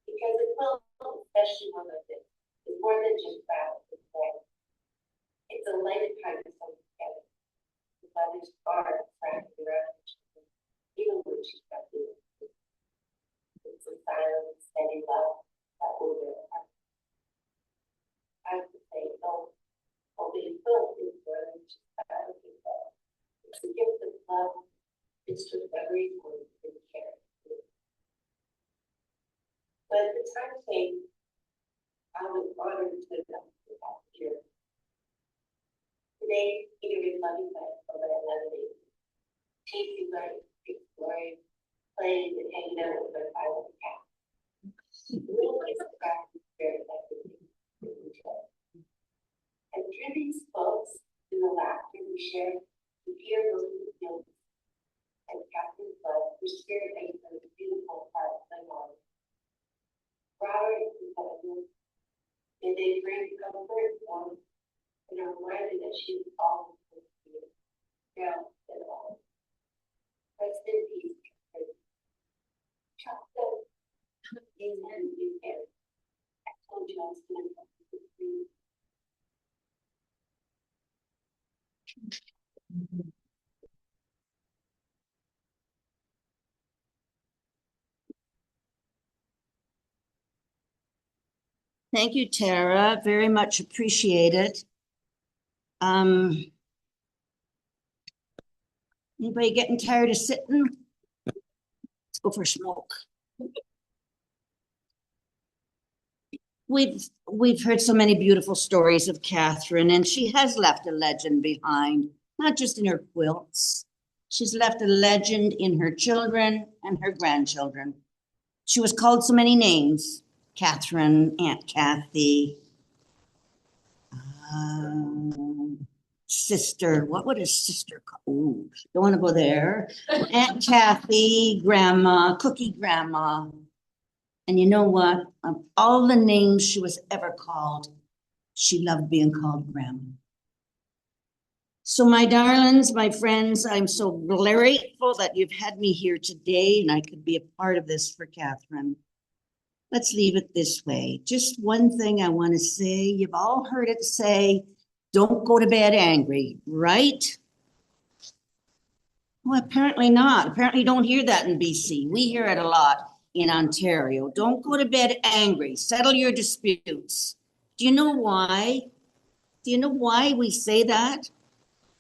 Because a quilt, especially one like this, is more than just that, it's like, it's a lifetime of something together. The mother's are wrapped around each other, even when she's not doing it. It's a silent, steady love that will bear apart. I would say, no, only quilt is more than just that. It's a gift of love. It's just every one in care. But at the time came, I was honored to adopt the past year. Today, Peter is loving life from my 11 tasting life, exploring, playing, and hanging out with my 5 cat. Little place of practice very effectively. And through these quotes, through the laughter we share, we hear those in the fields. And Catherine's love, her spirit anchor the beautiful heart and mind. Robert and Kevin, may they bring comfort, warmth, and a reminder that she is always with you, now and always. Rest in peace, Catherine. Chocolate. Amen. You can. I told you I was going to come to you. Thank you, Tara. Very much appreciated. Anybody getting tired of sitting? Let's go for a smoke. We've heard so many beautiful stories of Catherine, and she has left a legend behind, not just in her quilts. She's left a legend in her children and her grandchildren. She was called so many names: Catherine, Aunt Kathy, sister. What would a sister call? Ooh, don't want to go there. Aunt Kathy, Grandma, Cookie Grandma. And you know what? Of all the names she was ever called, she loved being called Grandma. So my darlings, my friends, I'm so grateful that you've had me here today and I could be a part of this for Catherine. Let's leave it this way. Just one thing I want to say. You've all heard it say, don't go to bed angry, right? Well, apparently not. Apparently you don't hear that in BC. We hear it a lot in Ontario. Don't go to bed angry. Settle your disputes. Do you know why? Do you know why we say that?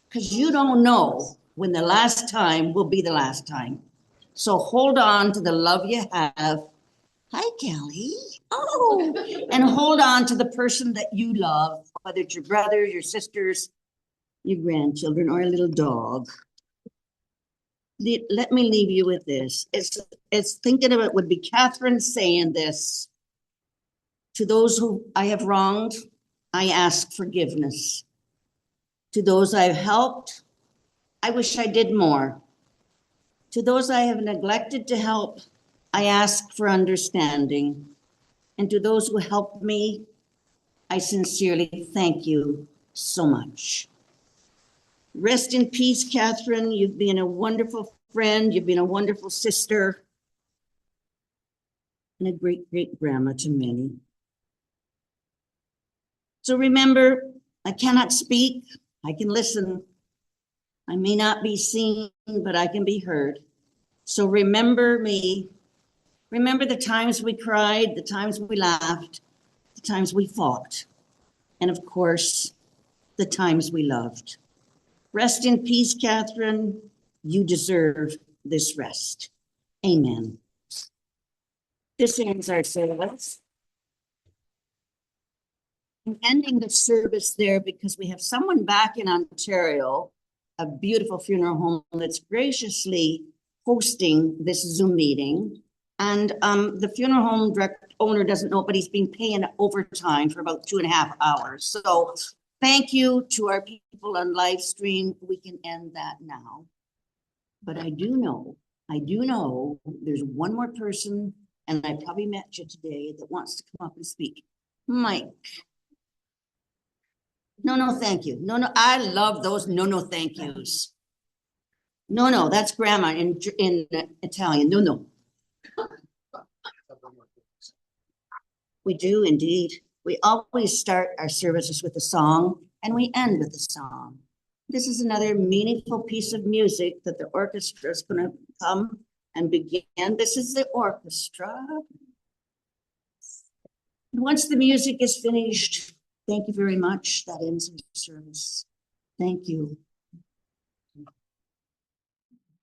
Because you don't know when the last time will be the last time. So hold on to the love you have. Hi, Kelly. Oh, and hold on to the person that you love, whether it's your brothers, your sisters, your grandchildren, or a little dog. let me leave you with this. It's thinking of it would be Catherine saying this. To those who I have wronged, I ask forgiveness. To those I've helped, I wish I did more. To those I have neglected to help, I ask for understanding. And to those who helped me, I sincerely thank you so much. Rest in peace, Catherine. You've been a wonderful friend. You've been a wonderful sister and a great, great grandma to many. So remember, I cannot speak. I can listen. I may not be seen, but I can be heard. So remember me. Remember the times we cried, the times we laughed, the times we fought, and of course, the times we loved. Rest in peace, Catherine. You deserve this rest. Amen. This ends our service. I'm ending the service there because we have someone back in Ontario, a beautiful funeral home that's graciously hosting this Zoom meeting. And the funeral home owner doesn't know, but he's been paying overtime for about 2.5 hours. So thank you to our people on live stream. We can end that now. But I do know there's one more person, and I probably met you today, that wants to come up and speak. Mike. No, thank you. No, I love those no, thank yous. No, that's grandma in Italian. No. We do indeed. We always start our services with a song and we end with a song. This is another meaningful piece of music that the orchestra is going to come and begin. This is the orchestra. Once the music is finished, thank you very much. That ends our service. Thank you.